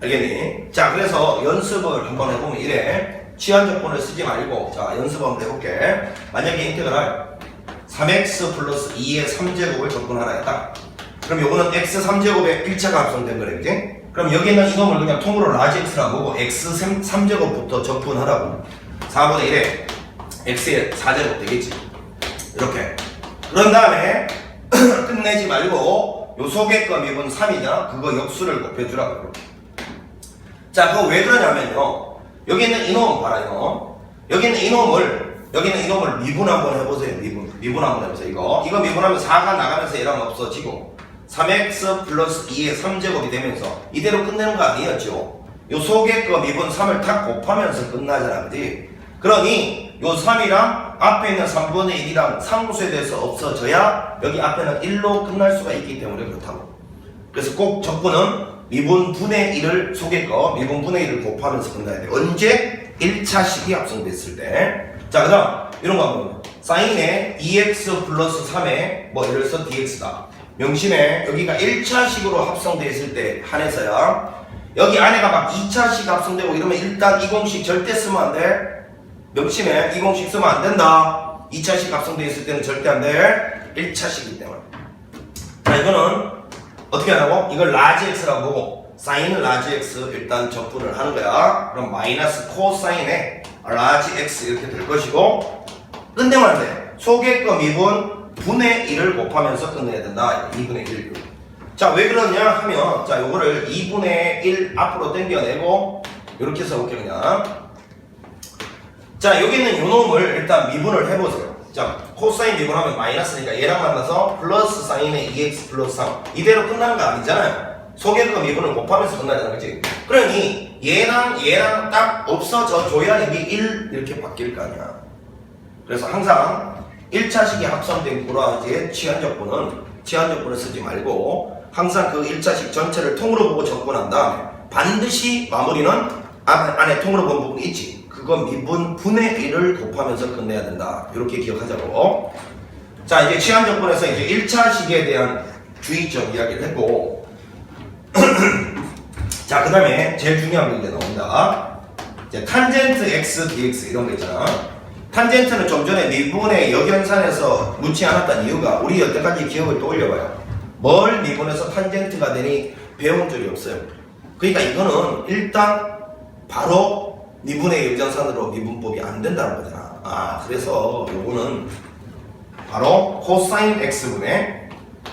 알겠니? 자, 그래서 연습을 한번 해보면 이래. 치환적분을 쓰지 말고, 자, 연습 한번 해볼게. 만약에 인테그랄 3x 플러스 2의 3제곱을 적분하라 했다. 그럼 요거는 x 3제곱에 1차가 합성된 거래, 그지? 그럼 여기는 이놈을 그냥 통으로 라지 x라고 보고 x 3제곱부터 적분하라고. 4분의 1에 x의 4제곱 되겠지. 이렇게. 그런 다음에 끝내지 말고 요 속에 거 미분 3이잖아. 그거 역수를 곱해주라고. 이렇게. 자, 그거 왜 그러냐면요. 여기 있는 이놈 봐라, 이놈. 여기 있는 이놈을 미분 한번 해보세요. 미분 한번 해보세요. 이거 미분하면 4가 나가면서 얘랑 없어지고 3x 플러스 2의 3제곱이 되면서 이대로 끝내는 거 아니었죠. 요 속에 거 미분 3을 탁 곱하면서 끝나잖아, 그지? 그러니 요 3이랑 앞에 있는 3분의 1이랑 상수에 대해서 없어져야 여기 앞에는 1로 끝날 수가 있기 때문에 그렇다고. 그래서 꼭 적분은 미분 분의 1을 속에 거 미분 분의 1을 곱하면서 끝나야 돼. 언제? 1차식이 합성됐을 때. 자, 그 다음 이런 거 한번 사인에 2x 플러스 3에 뭐 예를 들어서 dx다. 명심해. 여기가 1차식으로 합성되어 있을 때 한해서야. 여기 안에가 막 2차식 합성되고 이러면 일단 이 공식 절대 쓰면 안 돼. 명심해. 이 공식 쓰면 안 된다. 2차식 합성되어 있을 때는 절대 안 돼. 1차식이기 때문에. 자, 이거는 어떻게 하라고? 이걸 라지 x라고 보고 사인 라지 x 일단 적분을 하는 거야. 그럼 마이너스 코사인에 라지 x 이렇게 될 것이고, 끝내면 안 돼. 속에 거 미분 분의 1을 곱하면서 끝내야 된다. 2분의 1. 자, 왜 그러냐 하면, 자, 요거를 2분의 1 앞으로 당겨내고 이렇게 써볼게 그냥. 자, 여기 있는 요 놈을 일단 미분을 해보세요. 자, 코사인 미분하면 마이너스니까 얘랑 만나서 플러스 사인의 2x 플러스 3 이대로 끝나는 거 아니잖아요. 속에 거 미분을 곱하면서 끝나잖아, 그치? 그러니 얘랑 딱 없어져 줘야 여기 1 이렇게 바뀔 거 아니야. 그래서 항상 1차식이 합성된 고라지의 치환적분을 쓰지 말고 항상 그 1차식 전체를 통으로 보고 적분한 다음에 반드시 마무리는 안에 통으로 본 부분이 있지. 그건 미분 분의 1을 곱하면서 끝내야 된다. 이렇게 기억하자고. 자, 이제 치환 조건에서 이제 1차 식에 대한 주의점 이야기를 했고, 자, 그 다음에 제일 중요한 게 이제 나옵니다. 이제 탄젠트 x dx 이런 거 있잖아. 탄젠트는 좀 전에 미분의 역연산에서 묻지 않았던 이유가 우리 여태까지 기억을 떠올려봐요. 뭘 미분해서 탄젠트가 되니 배운 적이 없어요. 그러니까 이거는 일단 바로 미분의 역연산으로 미분법이 안 된다는 거잖아. 아, 그래서 요거는 바로 코사인 x분의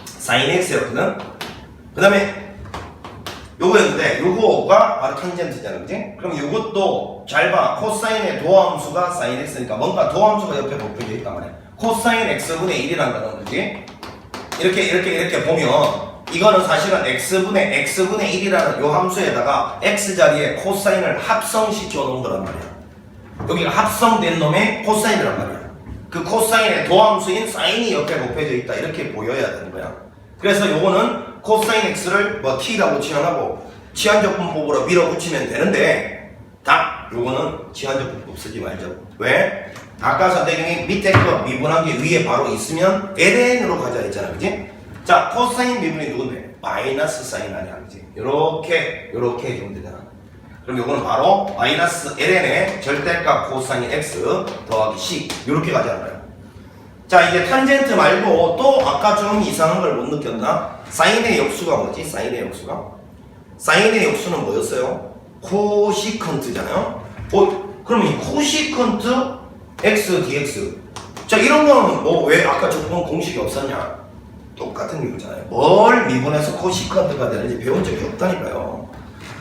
사인 x였거든. 그 다음에 요거였는데 요거가 바로 탄젠트잖아, 그지? 그럼 요것도 잘 봐. 코사인의 도함수가 사인 x니까 뭔가 도함수가 옆에 곱해져 있단 말이야. 코사인 x분의 1이라는 거는, 그지? 이렇게 보면 이거는 사실은 x분의 1이라는 요 함수에다가 x자리에 코사인을 합성시켜 놓은 거란 말이야. 여기가 합성된 놈의 코사인이란 말이야. 그 코사인의 도함수인 사인이 옆에 곱해져 있다. 이렇게 보여야 되는 거야. 그래서 요거는 코사인 x를 뭐 t라고 치환하고 치환적분법으로 밀어붙이면 되는데 딱 요거는 치환적분법 쓰지 말자고. 왜? 아까 선생님이 밑에 거 미분한 게 위에 바로 있으면 ln으로 가자 했잖아, 그지? 자, 코사인 미분이 누군데? 마이너스 사인 아니야, 그지? 요렇게 해주면 되잖아. 그럼 요거는 바로 마이너스 ln의 절대값 코사인 x 더하기 c 요렇게 가자는 거야. 자, 이제 탄젠트 말고 또 아까 좀 이상한 걸 못 느꼈나? 사인의 역수가 뭐지? 사인의 역수는 뭐였어요? 코시컨트잖아요? 그럼 이 코시컨트 x dx. 자, 이런 거는 뭐 왜 아까 조금 공식이 없었냐? 똑같은 이유잖아요. 뭘 미분해서 코시컨트가 되는지 배운 적이 없다니까요.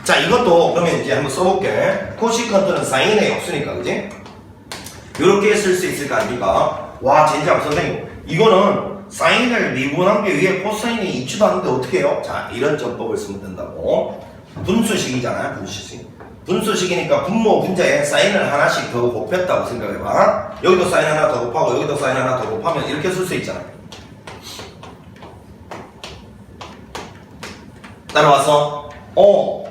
자, 이것도 그러면 이제 한번 써볼게. 코시컨트는 사인의 역수니까, 그지? 이렇게 쓸 수 있을 거 아닙니까? 와, 진짜 선생님, 이거는 사인을 미분한 게 위에 코사인이 있지도 않는데 어떻게 해요? 자, 이런 전법을 쓰면 된다고. 분수식이잖아요, 분수식이니까 분모 분자에 사인을 하나씩 더 곱했다고 생각해봐. 여기도 사인 하나 더 곱하고 여기도 사인 하나 더 곱하면 이렇게 쓸 수 있잖아. 따라와서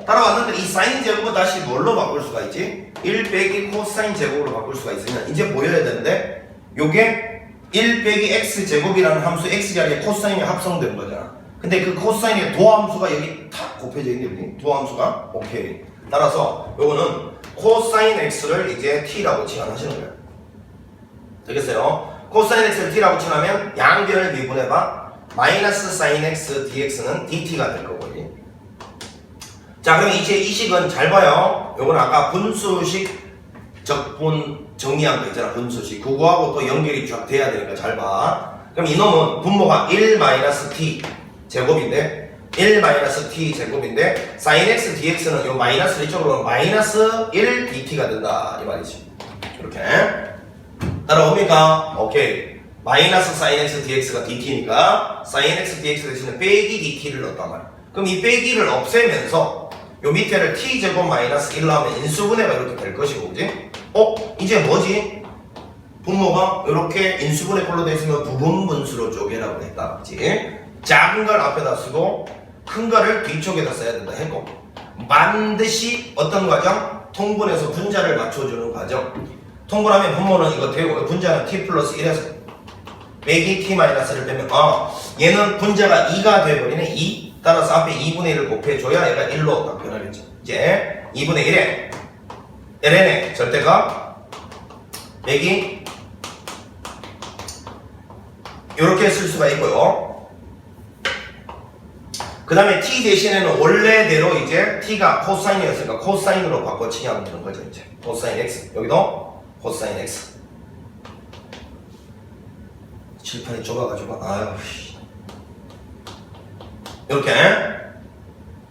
따라왔는데 이 사인 제곱은 다시 뭘로 바꿀 수가 있지? 1 빼기 코사인 제곱으로 바꿀 수가 있으면 이제 보여야 되는데 요게 1 빼기 x 제곱이라는 함수 x 자리에 코사인이 합성된 거잖아. 근데 그 코사인의 도함수가 여기 탁 곱해져 있는 거지. 도함수가 오케이. 따라서 요거는 코사인 x를 이제 t라고 치환하시는 거예요. 되겠어요? 코사인 x를 t라고 치환하면 양변을 미분해봐. 마이너스 사인 x dx는 dt가 될 거고. 자, 그럼 이제 이 식은 잘 봐요. 요건 아까 분수식 적분 정리한 거 있잖아. 분수식. 그거하고 또 연결이 쫙 돼야 되니까 잘 봐. 그럼 이놈은 분모가 1-t 제곱인데 1-t 제곱인데 sin x dx는 요 마이너스 이쪽으로 마이너스 1 dt가 된다 이 말이지. 이렇게 따라옵니까? 오케이. 마이너스 sin x dx가 dt니까 sin x dx 대신에 빼기 dt를 넣었단 말이야. 그럼 이 빼기를 없애면서 요 밑에를 t제곱 마이너스 1로 하면 인수분해가 이렇게 될 것이고, 그지? 이제 뭐지? 분모가 이렇게 인수분해 꼴로 되어 있으면 부분분수로 쪼개라고 했다, 그지? 작은 걸 앞에다 쓰고 큰 거를 뒤쪽에다 써야 된다 했고, 반드시 어떤 과정? 통분해서 분자를 맞춰주는 과정. 통분하면 분모는 이거 되고 분자는 t 플러스 1에서 빼기 t 마이너스를 빼면 얘는 분자가 2가 돼버리네. 2. 따라서 앞에 2분의 1을 곱해줘야 얘가 1로 딱 변하겠죠. 이제 2분의 1에 ln의 절대값 빼기 이렇게 쓸 수가 있고요. 그 다음에 t 대신에는 원래대로 이제 t가 코사인이었으니까 코사인으로 바꿔 치하면 되는 거죠. 이제 코사인 x, 여기도 코사인 x. 칠판이 좁아가지고 아유 이렇게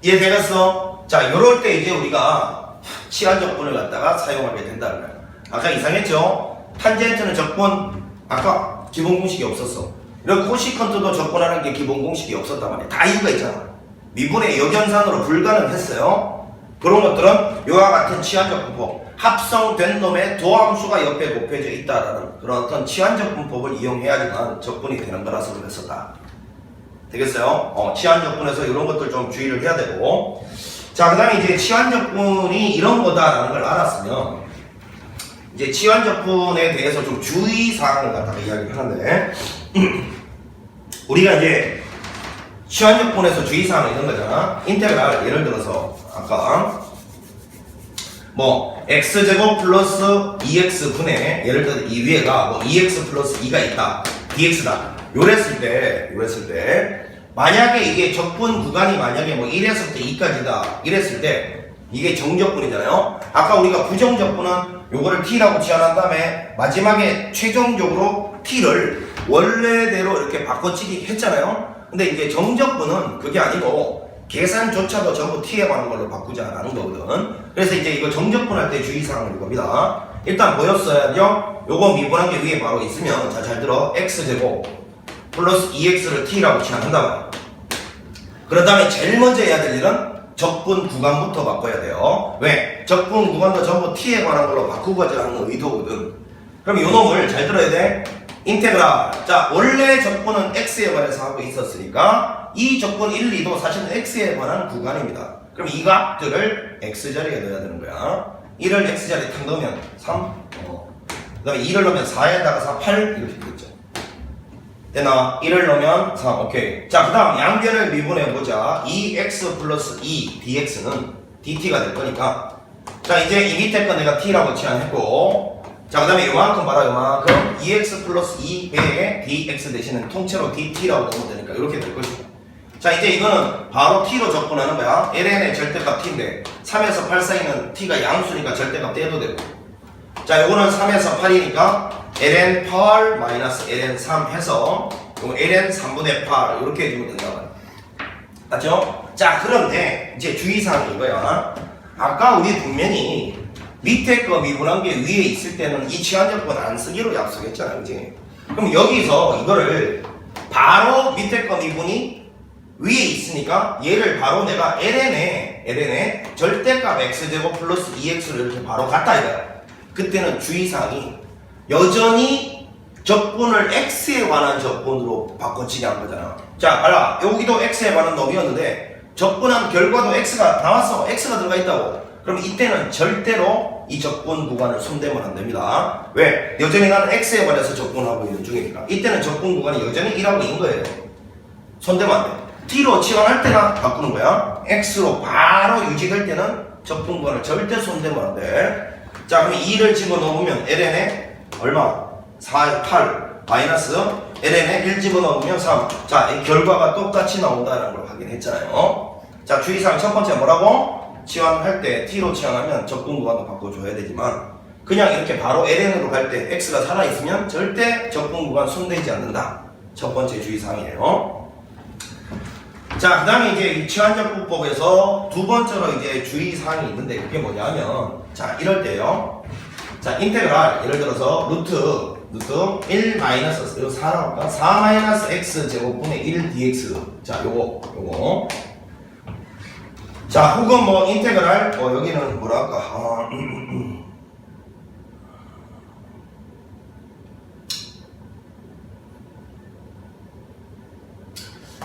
이해되겠어? 자, 요럴 때 이제 우리가 치환 적분을 갖다가 사용하게 된다는 거야. 아까 이상했죠? 탄젠트는 적분 아까 기본 공식이 없었어. 이런 코시컨트도 적분하는 게 기본 공식이 없었단 말이야. 다 이유가 있잖아. 미분의 역연산으로 불가능했어요. 그런 것들은 요와 같은 치환 적분법, 합성된 놈의 도함수가 옆에 곱해져 있다라는 그런 어떤 치환 적분법을 이용해야지만 적분이 되는 거라서 그랬었다. 되겠어요? 치환 적분에서 이런 것들 좀 주의를 해야 되고. 자, 그 다음에 이제 치환 적분이 이런 거다라는 걸 알았으면 이제 치환적분에 대해서 좀 주의사항을 갖다가 이야기를 하는데 우리가 이제 치환적분에서 주의사항은 이런 거잖아. 인테그랄 예를 들어서 아까 뭐 x제곱 플러스 2x분의 예를 들어 이 위에가 뭐 2x 플러스 2가 있다 dx다 요랬을 때 만약에 이게 적분 구간이 만약에 뭐 1에서부터 2까지다 이랬을 때 이게 정적분이잖아요. 아까 우리가 부정적분은 요거를 t라고 치환한 다음에 마지막에 최종적으로 t를 원래대로 이렇게 바꿔치기 했잖아요. 근데 이제 정적분은 그게 아니고 계산조차도 전부 t에 관한 걸로 바꾸자라는 거거든. 그래서 이제 이거 정적분 할 때 주의사항은 이겁니다. 일단 보였어야죠. 요거 미분한 게 위에 바로 있으면 자 잘 들어 x제곱 플러스 2x를 t라고 치환한다. 그런 다음에 제일 먼저 해야 될 일은 적분 구간부터 바꿔야 돼요. 왜? 적분 구간도 전부 t에 관한 걸로 바꾸고자 하는 의도거든. 그럼 요 놈을 잘 들어야 돼. 인테그랄. 자, 원래 적분은 x에 관해서 하고 있었으니까 이 적분 1, 2도 사실은 x에 관한 구간입니다. 그럼 이 값들을 x자리에 넣어야 되는 거야. 1을 x자리에 탁 넣으면 3. 그 다음에 2를 넣으면 4에다가 4, 8 이렇게 되겠죠. 되나? 1을 넣으면 3. 오케이. 자, 그 다음 양변을 미분해보자. 2x 플러스 2 dx는 dt가 될 거니까. 자, 이제 이 밑에 거 내가 t라고 치환했고 자, 그 다음에 요만큼 봐라, 요만큼 2x 플러스 2배의 dx 대신은 통째로 dt라고 넣으면 되니까 이렇게 될 것이고. 자, 이제 이거는 바로 t로 적분하는 거야. ln의 절대값 t인데 3에서 8 사이는 t가 양수니까 절대값 떼도 되고. 자, 요거는 3에서 8이니까 ln 8 마이너스 ln 3 해서 요거 ln 3분의 8 이렇게 해주면 된다고. 맞죠? 자, 그런데 이제 주의사항이 이거야. 아까 우리 분명히 밑에 거 미분한 게 위에 있을 때는 이 치환적분 안 쓰기로 약속했잖아, 그지? 그럼 여기서 이거를 바로 밑에 거 미분이 위에 있으니까 얘를 바로 내가 ln에 절대값 x제곱 플러스 2x를 이렇게 바로 갖다 이거야. 그때는 주의사항이 여전히 적분을 x에 관한 적분으로 바꿔치기 한 거잖아. 자, 봐라. 여기도 x에 관한 놈이었는데 적분한 결과도 x가 나왔어. x가 들어가 있다고. 그럼 이때는 절대로 이 적분 구간을 손대면 안 됩니다. 왜? 여전히 나는 x에 관해서 적분하고 있는 중이니까. 이때는 적분 구간이 여전히 1하고 있는 거예요. 손대면 안 돼. t로 치환할 때나 바꾸는 거야. x로 바로 유지될 때는 적분 구간을 절대 손대면 안 돼. 자, 그럼 2를 집어넣으면 ln에 얼마? 4, 8 마이너스 ln에 1 집어넣으면 3. 자, 이 결과가 똑같이 나온다는 걸 확인했잖아요. 자, 주의사항 첫 번째 뭐라고? 치환할 때 t로 치환하면 적분 구간도 바꿔줘야 되지만 그냥 이렇게 바로 ln으로 갈 때 x가 살아있으면 절대 적분 구간 손대지 않는다. 첫 번째 주의사항이에요. 자, 그 다음에 이제 이 치환적분법에서 두 번째로 이제 주의사항이 있는데 그게 뭐냐면 자, 이럴 때요. 자, 인테그랄 예를 들어서 루트 1 마이너스 이거 4라고 할까? 4 마이너스 x 제곱분의 1 dx. 자, 요거 자, 혹은 뭐 인테그랄 여기는 뭐라 할까?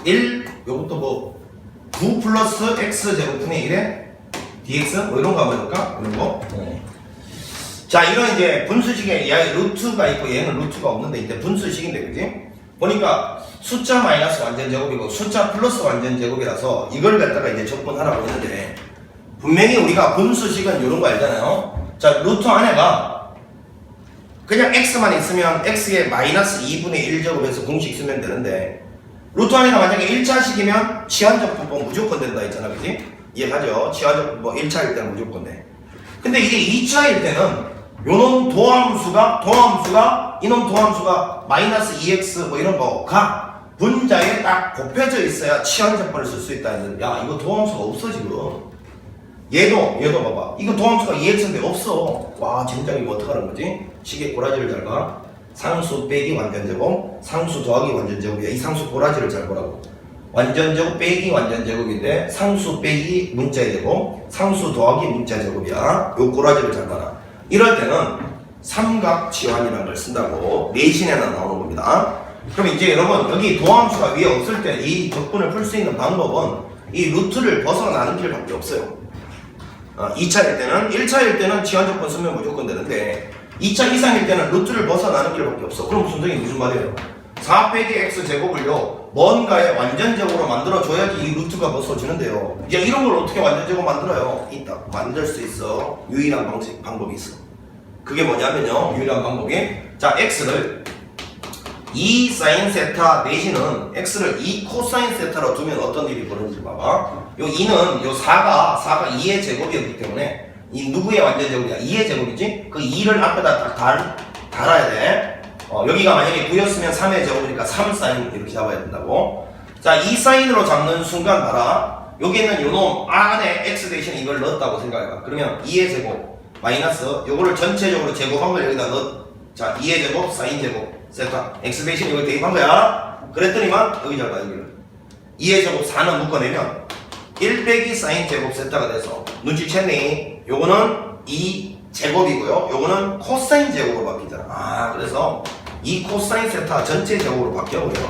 1 요것도 뭐 9 플러스 x 제곱분의 1에 dx 뭐 이런 거 한번 해볼까? 이런 거. 자, 이런 이제 분수식에 얘 루트가 있고 얘는 루트가 없는데 이제 분수식인데 그지? 보니까 숫자 마이너스 완전 제곱이고 숫자 플러스 완전 제곱이라서 이걸 갖다가 이제 적분하라고 했는데 분명히 우리가 분수식은 이런 거 알잖아요. 자, 루트 안에가 그냥 x만 있으면 x에 마이너스 2분의 1제곱해서 공식 쓰면 되는데 루트 안에가 만약에 1차식이면 치환적분법 무조건 된다 했잖아, 그지? 이해가죠? 치환적분법 1차일 때는 무조건 돼. 근데 이게 2차일 때는 요놈 도함수가 이놈 도함수가 마이너스 2x 뭐 이런 거가 분자에 딱 곱해져 있어야 치환적분을 쓸 수 있다 했는데 야, 이거 도함수가 없어 지금. 얘도 봐봐. 이거 도함수가 2x인데 없어. 와, 진짜 이거 어떡하는 거지? 식의 고라지를 잘 봐. 상수 빼기 완전제곱, 상수 더하기 완전제곱이야. 이 상수 고라지를 잘 보라고. 완전제곱 빼기 완전제곱인데 상수 빼기 문자의 제곱, 상수 더하기 문자의 제곱이야. 요 고라지를 잘 봐라. 이럴 때는 삼각치환이라는 걸 쓴다고 내신에나 나오는 겁니다. 그럼 이제 여러분 여기 도함수가 위에 없을 때 이 적분을 풀 수 있는 방법은 이 루트를 벗어나는 길밖에 없어요. 2차일 때는 1차일 때는 치환적분 쓰면 무조건 되는데 2차 이상일 때는 루트를 벗어나는 길밖에 없어. 그럼 선생님 무슨 말이에요? 4 빼기 x 제곱을요 뭔가에 완전적으로 만들어줘야지 이 루트가 벗어지는데요. 이제 이런 걸 어떻게 완전적으로 만들어요? 있다. 만들 수 있어. 유일한 방법이 있어. 그게 뭐냐면요, 유일한 방법이, 자 x를 2 사인 세타 내지는 x를 2 코사인 세타로 두면 어떤 일이 벌어질지 봐봐. 요 2는 요 4가 2의 제곱이었기 때문에 이 누구의 완전제곱이야? 2의 제곱이지? 그 2를 앞에다 딱 달아야 돼. 여기가 만약에 9였으면 3의 제곱이니까 3 사인 이렇게 잡아야 된다고. 자, 2 사인으로 잡는 순간 봐라. 여기 있는 요놈 안에 x 대신에 이걸 넣었다고 생각해봐. 그러면 2의 제곱 마이너스 요거를 전체적으로 제곱한 걸 여기다 넣어. 자, 2의 제곱 사인 제곱 세타 x 대신 이걸 대입한 거야. 그랬더니만 여기 잘 봐. 여기를 2의 제곱 4는 묶어내면 1 빼기 사인 제곱 세타가 돼서 눈치챘니? 요거는 2 제곱이고요. 요거는 코사인 제곱으로 바뀌잖아. 그래서 2 코사인 세타 전체 제곱으로 바뀌어버려.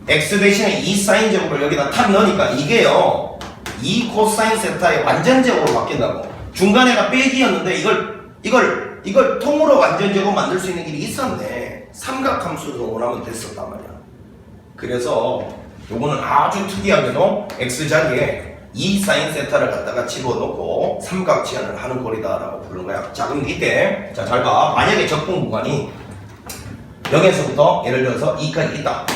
x 대신에 2 사인 제곱을 여기다 탁 넣으니까 이게요 2 코사인 세타의 완전 제곱으로 바뀐다고. 중간에가 빼기였는데 이걸 통으로 완전 제곱 만들 수 있는 길이 있었네. 삼각함수를 동원하면 됐었단 말이야. 그래서 요거는 아주 특이하게도 x 자리에 2 사인 세타를 갖다가 집어넣고 삼각 치환을 하는 꼴이다 라고 부르는 거야. 자, 그럼 이때 자, 잘 봐. 만약에 적분 구간이 0에서부터 예를 들어서 2까지 있다.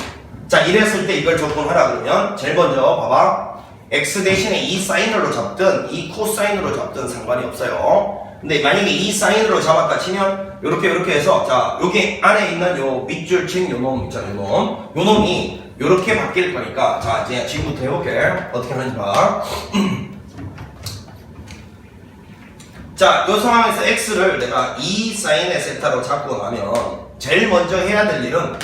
자, 이랬을 때 이걸 적분하라 그러면 제일 먼저 봐봐. x 대신에 2 사인으로 잡든 2 코사인으로 잡든 상관이 없어요. 근데 만약에 2 사인으로 잡았다 치면 요렇게 해서 자, 여기 안에 있는 요 밑줄 친 요놈 있잖아요. 요놈이 요렇게 바뀔 거니까 자, 이제 지금부터 해볼게. 어떻게 하는지 봐. 자, 요 상황에서 x를 내가 2 사인의 세타로 잡고 나면 제일 먼저 해야 될 일은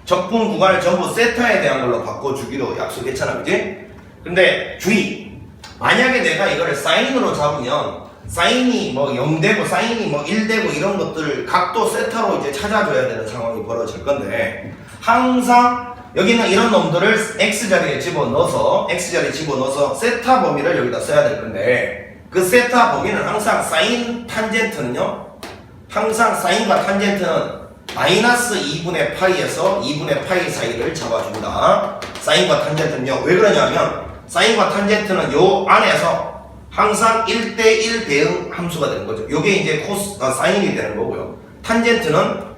적분 구간을 전부 세타에 대한 걸로 바꿔주기로 약속했잖아, 그지? 근데 주의! 만약에 내가 이거를 사인으로 잡으면 사인이 뭐 0되고 사인이 뭐 1되고 이런 것들을 각도 세타로 이제 찾아줘야 되는 상황이 벌어질 건데, 항상 여기는 이런 놈들을 x자리에 집어넣어서 세타 범위를 여기다 써야 될 건데, 그 세타 범위는 항상 사인 탄젠트는요, 항상 사인과 탄젠트는 마이너스 2분의 파이에서 2분의 파이 사이를 잡아줍니다. 사인과 탄젠트는요. 왜 그러냐면 사인과 탄젠트는 요 안에서 항상 1대1 대응 함수가 되는 거죠. 요게 이제 사인이 되는 거고요. 탄젠트는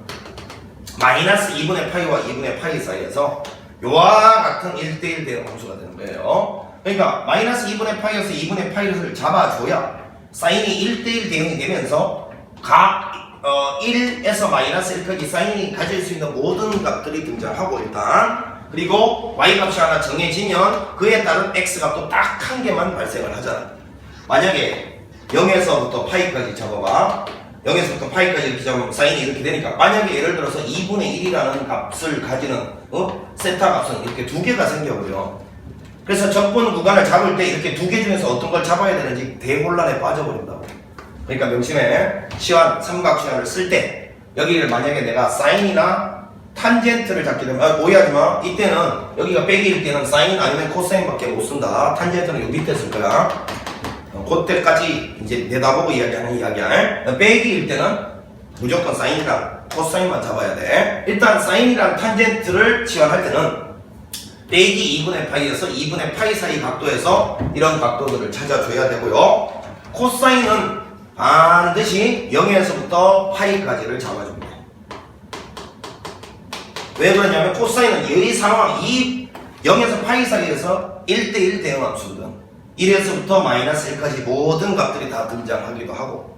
마이너스 2분의 파이와 2분의 파이 사이에서 요와 같은 1대1 대응 함수가 되는 거예요. 그러니까 마이너스 2분의 파이에서 2분의 파이를 잡아줘야 사인이 1대1 대응이 되면서 1에서 마이너스 1까지 사인이 가질 수 있는 모든 값들이 등장하고 일단, 그리고 y값이 하나 정해지면 그에 따른 x값도 딱 한 개만 발생을 하잖아. 만약에 0에서부터 파이까지 잡아봐. 0에서부터 파이까지 이렇게 잡으면 사인이 이렇게 되니까, 만약에 예를 들어서 2분의 1이라는 값을 가지는 세타 값은 이렇게 두 개가 생겨버려. 그래서 적분 구간을 잡을 때 이렇게 두 개 중에서 어떤 걸 잡아야 되는지 대혼란에 빠져버린다고. 그러니까 명심해. 치환, 삼각 치환을 쓸 때 여기를 만약에 내가 사인이나 탄젠트를 잡게 되면 오해하지 마. 이때는 여기가 빼기일 때는 사인 아니면 코사인밖에 못 쓴다. 탄젠트는 여기 밑에 쓸 거야. 그때까지 이제 내다보고 이야기하는 이야기야. 빼기일 때는 무조건 사인이랑 코사인만 잡아야 돼. 일단 사인이랑 탄젠트를 치환할 때는 빼기 2분의 파이에서 2분의 파이 사이 각도에서 이런 각도들을 찾아줘야 되고요. 코사인은 반드시 0에서부터 파이까지를 잡아줍니다. 왜 그러냐면 코사인은 이 상황, 이 0에서 파이 사이에서 1대1 대응 함수거든. 1에서부터 마이너스 1까지 모든 값들이 다 등장하기도 하고.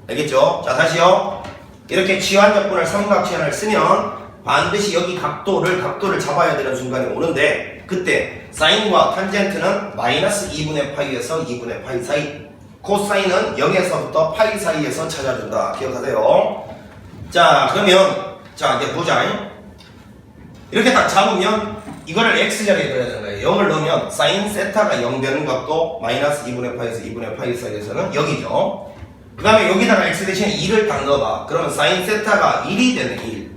알겠죠? 자, 다시요. 이렇게 치환 적분을 삼각 치환을 쓰면 반드시 여기 각도를 잡아야 되는 순간이 오는데, 그때 사인과 탄젠트는 마이너스 2분의 파이에서 2분의 파이 사이, 코사인은 0에서부터 파이 사이에서 찾아준다. 기억하세요. 자, 그러면 자, 이제 보자. 이렇게 딱 잡으면 이거를 x자리에 넣어야 되는 거예요. 0을 넣으면 사인 세타가 0 되는 값도 마이너스 2분의 파이에서 2분의 파이 사이에서는 0이죠. 그 다음에 여기다가 x 대신에 2를 딱 넣어봐. 그러면 사인 세타가 1이 되는 1.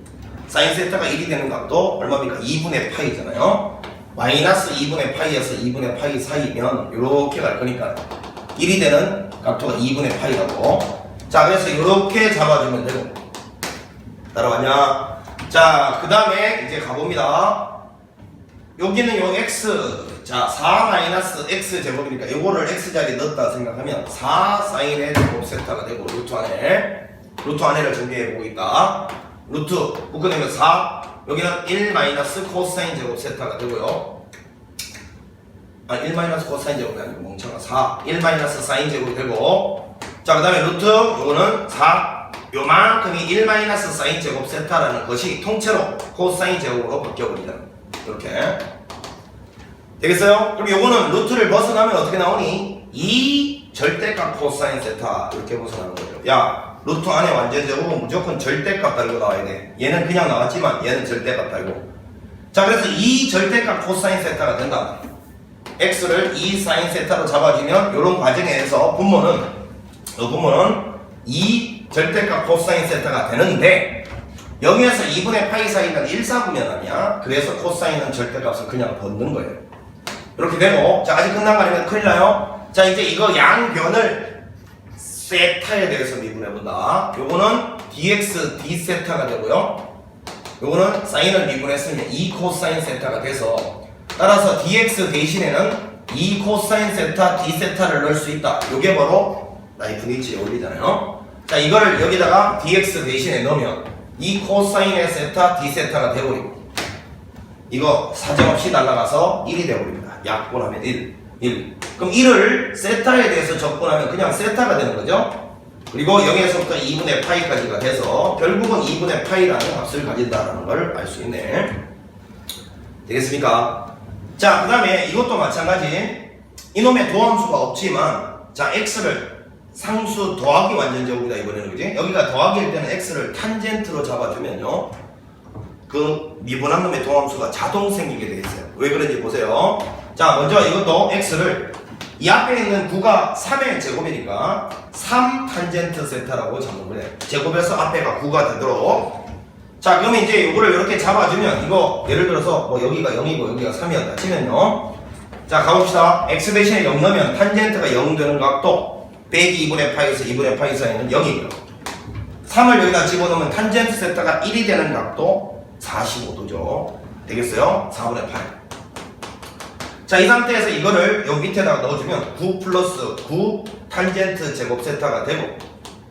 사인 세타가 1이 되는 값도 얼마입니까? 2분의 파이잖아요. 마이너스 2분의 파이에서 2분의 파이 사이면 이렇게 갈 거니까 1이 되는 각도가 2분의 파이라고. 자, 그래서 이렇게 잡아주면 되고, 따라왔냐? 자, 그 다음에 이제 가봅니다. 여기는 요 x, 자 4 x 제곱이니까 요거를 x 자리에 넣었다 생각하면 4 사인의 제곱 세타가 되고 루트 안에를 정리해보고 있다. 루트 묶어내면 4, 여기는 1 코사인 제곱 세타가 되고요. 1 코사인 제곱이 아니고 멍청아 4, 1 사인 제곱이 되고, 자 그 다음에 루트 요거는 4, 요만큼이 1 사인 제곱 세타라는 것이 통째로 코사인 제곱으로 바뀌어버리다. 이렇게 되겠어요? 그럼 요거는 루트를 벗어나면 어떻게 나오니? 2 절대값 코사인 세타 이렇게 벗어나는 거죠. 야, 루트 안에 완전 제곱은 무조건 절대값 달고 나와야 돼. 얘는 그냥 나왔지만 얘는 절대값 달고. 자, 그래서 2 절대값 코사인 세타가 된다. x를 2 사인 세타로 잡아주면 요런 과정에서 분모는 2 절대값 코사인 세타가 되는데, 여기에서 2분의 파이 사이는 1사분면 아니야. 그래서 코사인은 절대값을 그냥 벗는 거예요. 이렇게 되고, 자 아직 끝난 거 아니면 큰일 나요. 자 이제 이거 양변을 세타에 대해서 미분해본다. 요거는 dx d세타가 되고요, 요거는 사인을 미분했으면 2 코사인 세타가 돼서, 따라서 dx 대신에는 2 코사인 세타 d세타를 넣을 수 있다. 요게 바로 나이프 니치에 올리잖아요. 자 이거를 여기다가 dx 대신에 넣으면 2 코사인의 세타 d세타가 되어버리고, 이거 사정없이 날아가서 1이 되어버립니다. 약분하면 1. 그럼 1을 세타에 대해서 적분하면 그냥 세타가 되는 거죠. 그리고 여기에서부터 2분의 파이까지가 돼서 결국은 2분의 파이라는 값을 가진다는 걸 알 수 있네. 되겠습니까? 자, 그 다음에 이것도 마찬가지. 이놈의 도함수가 없지만, 자 x를 상수 더하기 완전 제곱이다 이번에는, 그지? 여기가 더하기일 때는 x를 탄젠트로 잡아주면요, 그 미분한 놈의 도함수가 자동 생기게 되어 있어요. 왜 그런지 보세요. 자 먼저 이것도 x를, 이 앞에 있는 9가 3의 제곱이니까 3 탄젠트 세타라고 잡는 거예요. 제곱에서 앞에가 9가 되도록. 자 그러면 이제 이거를 이렇게 잡아주면, 이거 예를 들어서 뭐 여기가 0이고 여기가 3이었다 치면요, 자 가봅시다. x 대신에 0 넣으면 탄젠트가 0 되는 각도 빼기 2분의 파이에서 2분의 파이 사이는 0이고요. 3을 여기다 집어넣으면 탄젠트 세타가 1이 되는 각도 45도죠. 되겠어요? 4분의 8. 자, 이 상태에서 이거를 여기 밑에다가 넣어주면 9 플러스 9 탄젠트 제곱 세타가 되고,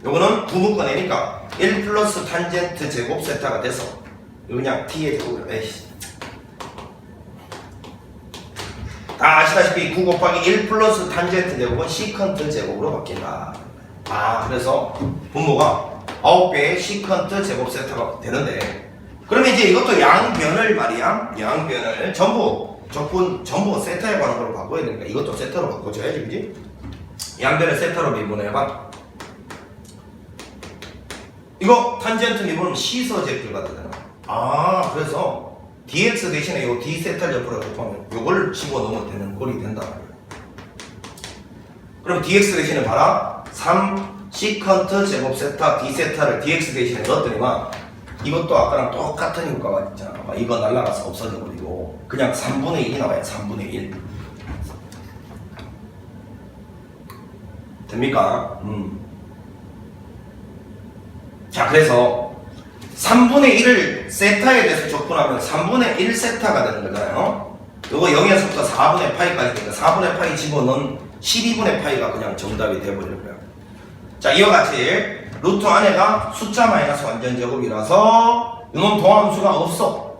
요거는 9 묶어내니까 1 플러스 탄젠트 제곱 세타가 돼서, 이거 그냥 t의 제곱이야. 에이씨. 다 아시다시피 9 곱하기 1 플러스 탄젠트 제곱은 시컨트 제곱으로 바뀐다. 그래서 분모가 9배의 시컨트 제곱 세타가 되는데, 그러면 이제 이것도 양변을 말이야, 양변을 전부 적분 전부 세타에 관한 걸로 바꿔야 되니까 이것도 세타로 바꿔줘야지, 그지? 양변을 세타로 미분해봐. 이거 탄젠트 미분은 시서제표가 되잖아. 그래서 dx 대신에 요 d세타를 옆으로 곱하면 요걸 집어넣으면 되는 꼴이 된다. 그럼 dx 대신에 봐라, 3 시컨트 제곱 세타 d세타를 dx 대신에 넣었더니만 이것도 아까랑 똑같은 효과가 있잖아. 이거 날라가서 없어져 버리고 그냥 3분의 1이 나와요. 3분의 1. 됩니까? 자, 그래서 3분의 1을 세타에 대해서 적분하면 3분의 1 세타가 되는 거잖아요. 요거 0에서부터 4분의 파이까지 되니까 4분의 파이 집어넣은 12분의 파이가 그냥 정답이 되어버릴 거야. 자, 이와 같이 루트 안에가 숫자 마이너스 완전 제곱이라서 이놈 도함수가 없어.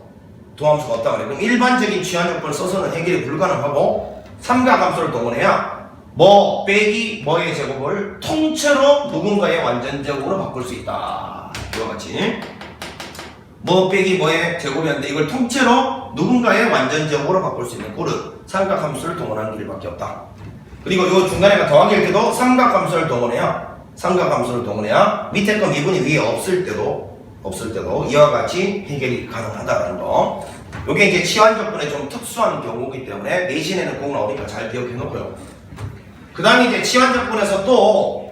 도함수가 없다 그래. 그럼 일반적인 취한 조건을 써서는 해결이 불가능하고, 삼각함수를 동원해야 뭐 빼기 뭐의 제곱을 통째로 누군가의 완전 제곱으로 바꿀 수 있다. 이와 같이 뭐 빼기 뭐의 제곱이었는데 이걸 통째로 누군가의 완전 제곱으로 바꿀 수 있는 꼴은 삼각함수를 동원하는 길밖에 없다. 그리고 요 중간에가 더하기일 때도 삼각함수를 동원해야 밑에 거 미분이 위에 없을 때도 이와 같이 해결이 가능하다는 거. 요게 이제 치환 조건의 좀 특수한 경우이기 때문에 내신에는 꼭 나오니까 잘 기억해 놓고요. 그 다음에 이제 치환 조건에서 또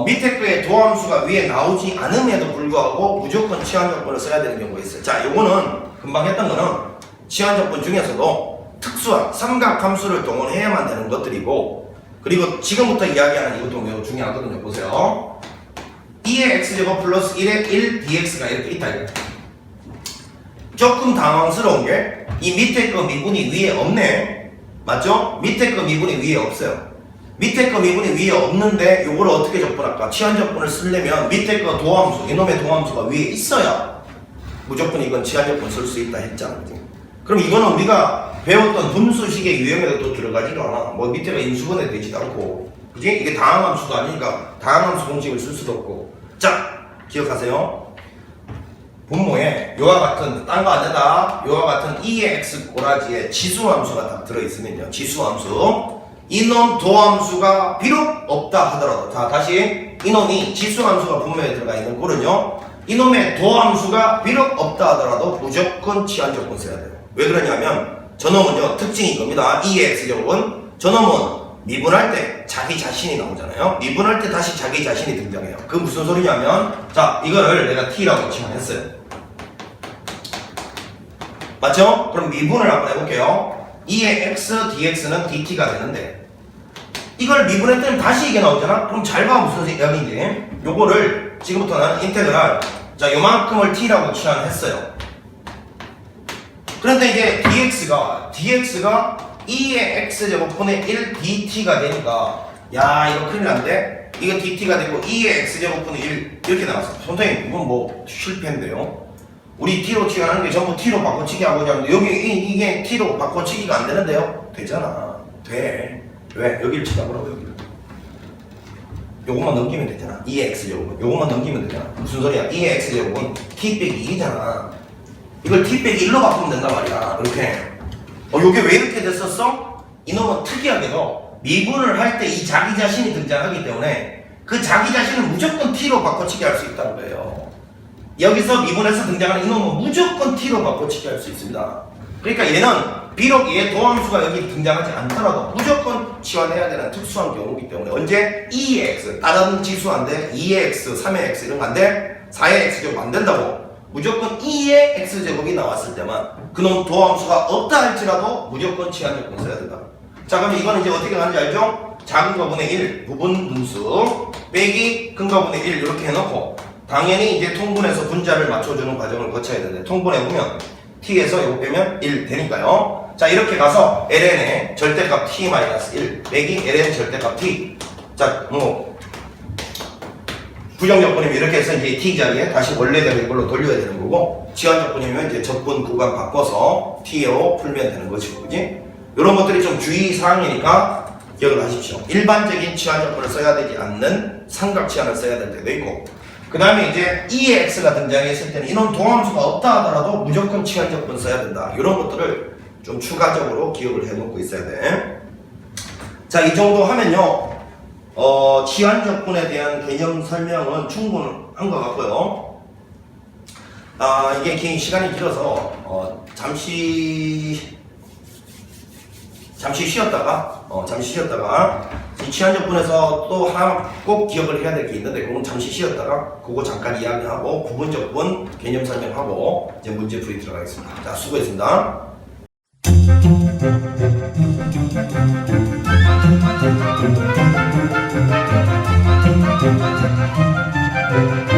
밑에 거의 도함수가 위에 나오지 않음에도 불구하고 무조건 치환 조건을 써야 되는 경우가 있어요. 자, 요거는 금방 했던 거는 치환 조건 중에서도 특수한 삼각함수를 동원해야만 되는 것들이고, 그리고 지금부터 이야기하는 이것도 매우 중요하거든요. 보세요. 2의 x제곱 플러스 1의 1dx가 이렇게 있다 이거. 조금 당황스러운 게 이 밑에 거 미분이 위에 없네. 맞죠? 밑에 거 미분이 위에 없어요. 밑에 거 미분이 위에 없는데 요거를 어떻게 적분할까? 치환적분을 쓰려면 밑에 거 도함수, 이놈의 도함수가 위에 있어야 무조건 이건 치환적분 쓸 수 있다 했잖아. 그럼 이거는 우리가 배웠던 분수식의 유형에도 또 들어가지도 않아. 뭐 밑에가 인수분해 되지도 않고, 그지? 이게 다항함수도 아니니까 다항함수 공식을 쓸 수도 없고. 자, 기억하세요. 분모에 요와 같은 딴 거 안 된다. 요와 같은 2의 x 꼬라지에 지수함수가 딱 들어있으면요. 지수함수. 이놈 도함수가 비록 없다 하더라도, 자 다시 이놈이 지수함수가 분모에 들어가 있는 꼴은요. 이놈의 도함수가 비록 없다 하더라도 무조건 치환적분 써야 돼요. 왜 그러냐면 저놈은요 특징이 이겁니다. 2의 x제곱은 저놈은 미분할 때 자기 자신이 나오잖아요. 미분할 때 다시 자기 자신이 등장해요. 그 무슨 소리냐면, 자 이거를 내가 t라고 치환했어요. 맞죠? 그럼 미분을 한번 해볼게요. 2의 x dx는 dt가 되는데 이걸 미분했더니 다시 이게 나오잖아? 그럼 잘 봐 무슨 이야기인지. 요거를 지금부터는 인테그랄, 자 요만큼을 t라고 치환했어요. 그런데 이제 dx가 2의 x제곱분의 1 dt가 되니까, 야 이거 큰일 난데? 이거 dt가 되고 2의 x제곱분의 1 이렇게 나왔어. 선생님 이건 뭐 실패인데요? 우리 t로 치환하는 게 전부 t로 바꿔치기 하고자 하는데 여기 이게 t로 바꿔치기가 안 되는데요? 되잖아. 돼. 왜? 여기를 치자보라고 여기를. 요것만 넘기면 되잖아. 2의 x제곱은 요것만 넘기면 되잖아. 무슨 소리야? 2의 x제곱은 t 빼기 2잖아. 이걸 t 빼기 1로 바꾸면 된단 말이야. 이렇게. 요게 왜 이렇게 됐었어? 이놈은 특이하게도 미분을 할 때 이 자기 자신이 등장하기 때문에 그 자기 자신을 무조건 t로 바꿔치기 할 수 있다는 거예요. 여기서 미분해서 등장하는 이놈은 무조건 t로 바꿔치기 할 수 있습니다. 그러니까 얘는 비록 얘 도함수가 여기 등장하지 않더라도 무조건 치환해야 되는 특수한 경우이기 때문에 언제 2의 x, 다른 지수한데 2의 x, 3의 x 이런 거 안 돼? 4의 x제곱 안 된다고. 무조건 2의 x제곱이 나왔을 때만 그놈 도함수가 없다 할지라도 무조건 치환적분 써야 된다. 자 그럼 이거는 이제 어떻게 가는지 알죠? 작은 거분의 1 부분 분수 빼기 큰 거분의 1 이렇게 해놓고 당연히 이제 통분해서 분자를 맞춰주는 과정을 거쳐야 되는데 통분해보면 t에서 이거 빼면 1 되니까요. 자 이렇게 가서 ln의 절대값 t-1 빼기 ln 절대값 t. 자 뭐 부정적분이면 이렇게 해서 이제 t 자리에 다시 원래대로 이걸로 돌려야 되는 거고, 치환적분이면 이제 적분 구간 바꿔서 t로 풀면 되는 것이고, 그지? 이런 것들이 좀 주의사항이니까 기억을 하십시오. 일반적인 치환적분을 써야 되지 않는 삼각치환을 써야 될 때도 있고, 그 다음에 이제 2의 x가 등장했을 때는 이런 도함수가 없다 하더라도 무조건 치환적분 써야 된다. 이런 것들을 좀 추가적으로 기억을 해놓고 있어야 돼. 자, 이 정도 하면요. 치환적분에 대한 개념 설명은 충분한 것 같고요. 이게 시간이 길어서 잠시 쉬었다가 이 치환적분에서 또 하나 꼭 기억을 해야 될 게 있는데 그건 잠시 쉬었다가 그거 잠깐 이야기하고 부분적분 개념 설명하고 이제 문제풀이 들어가겠습니다. 자, 수고했습니다. Thank you.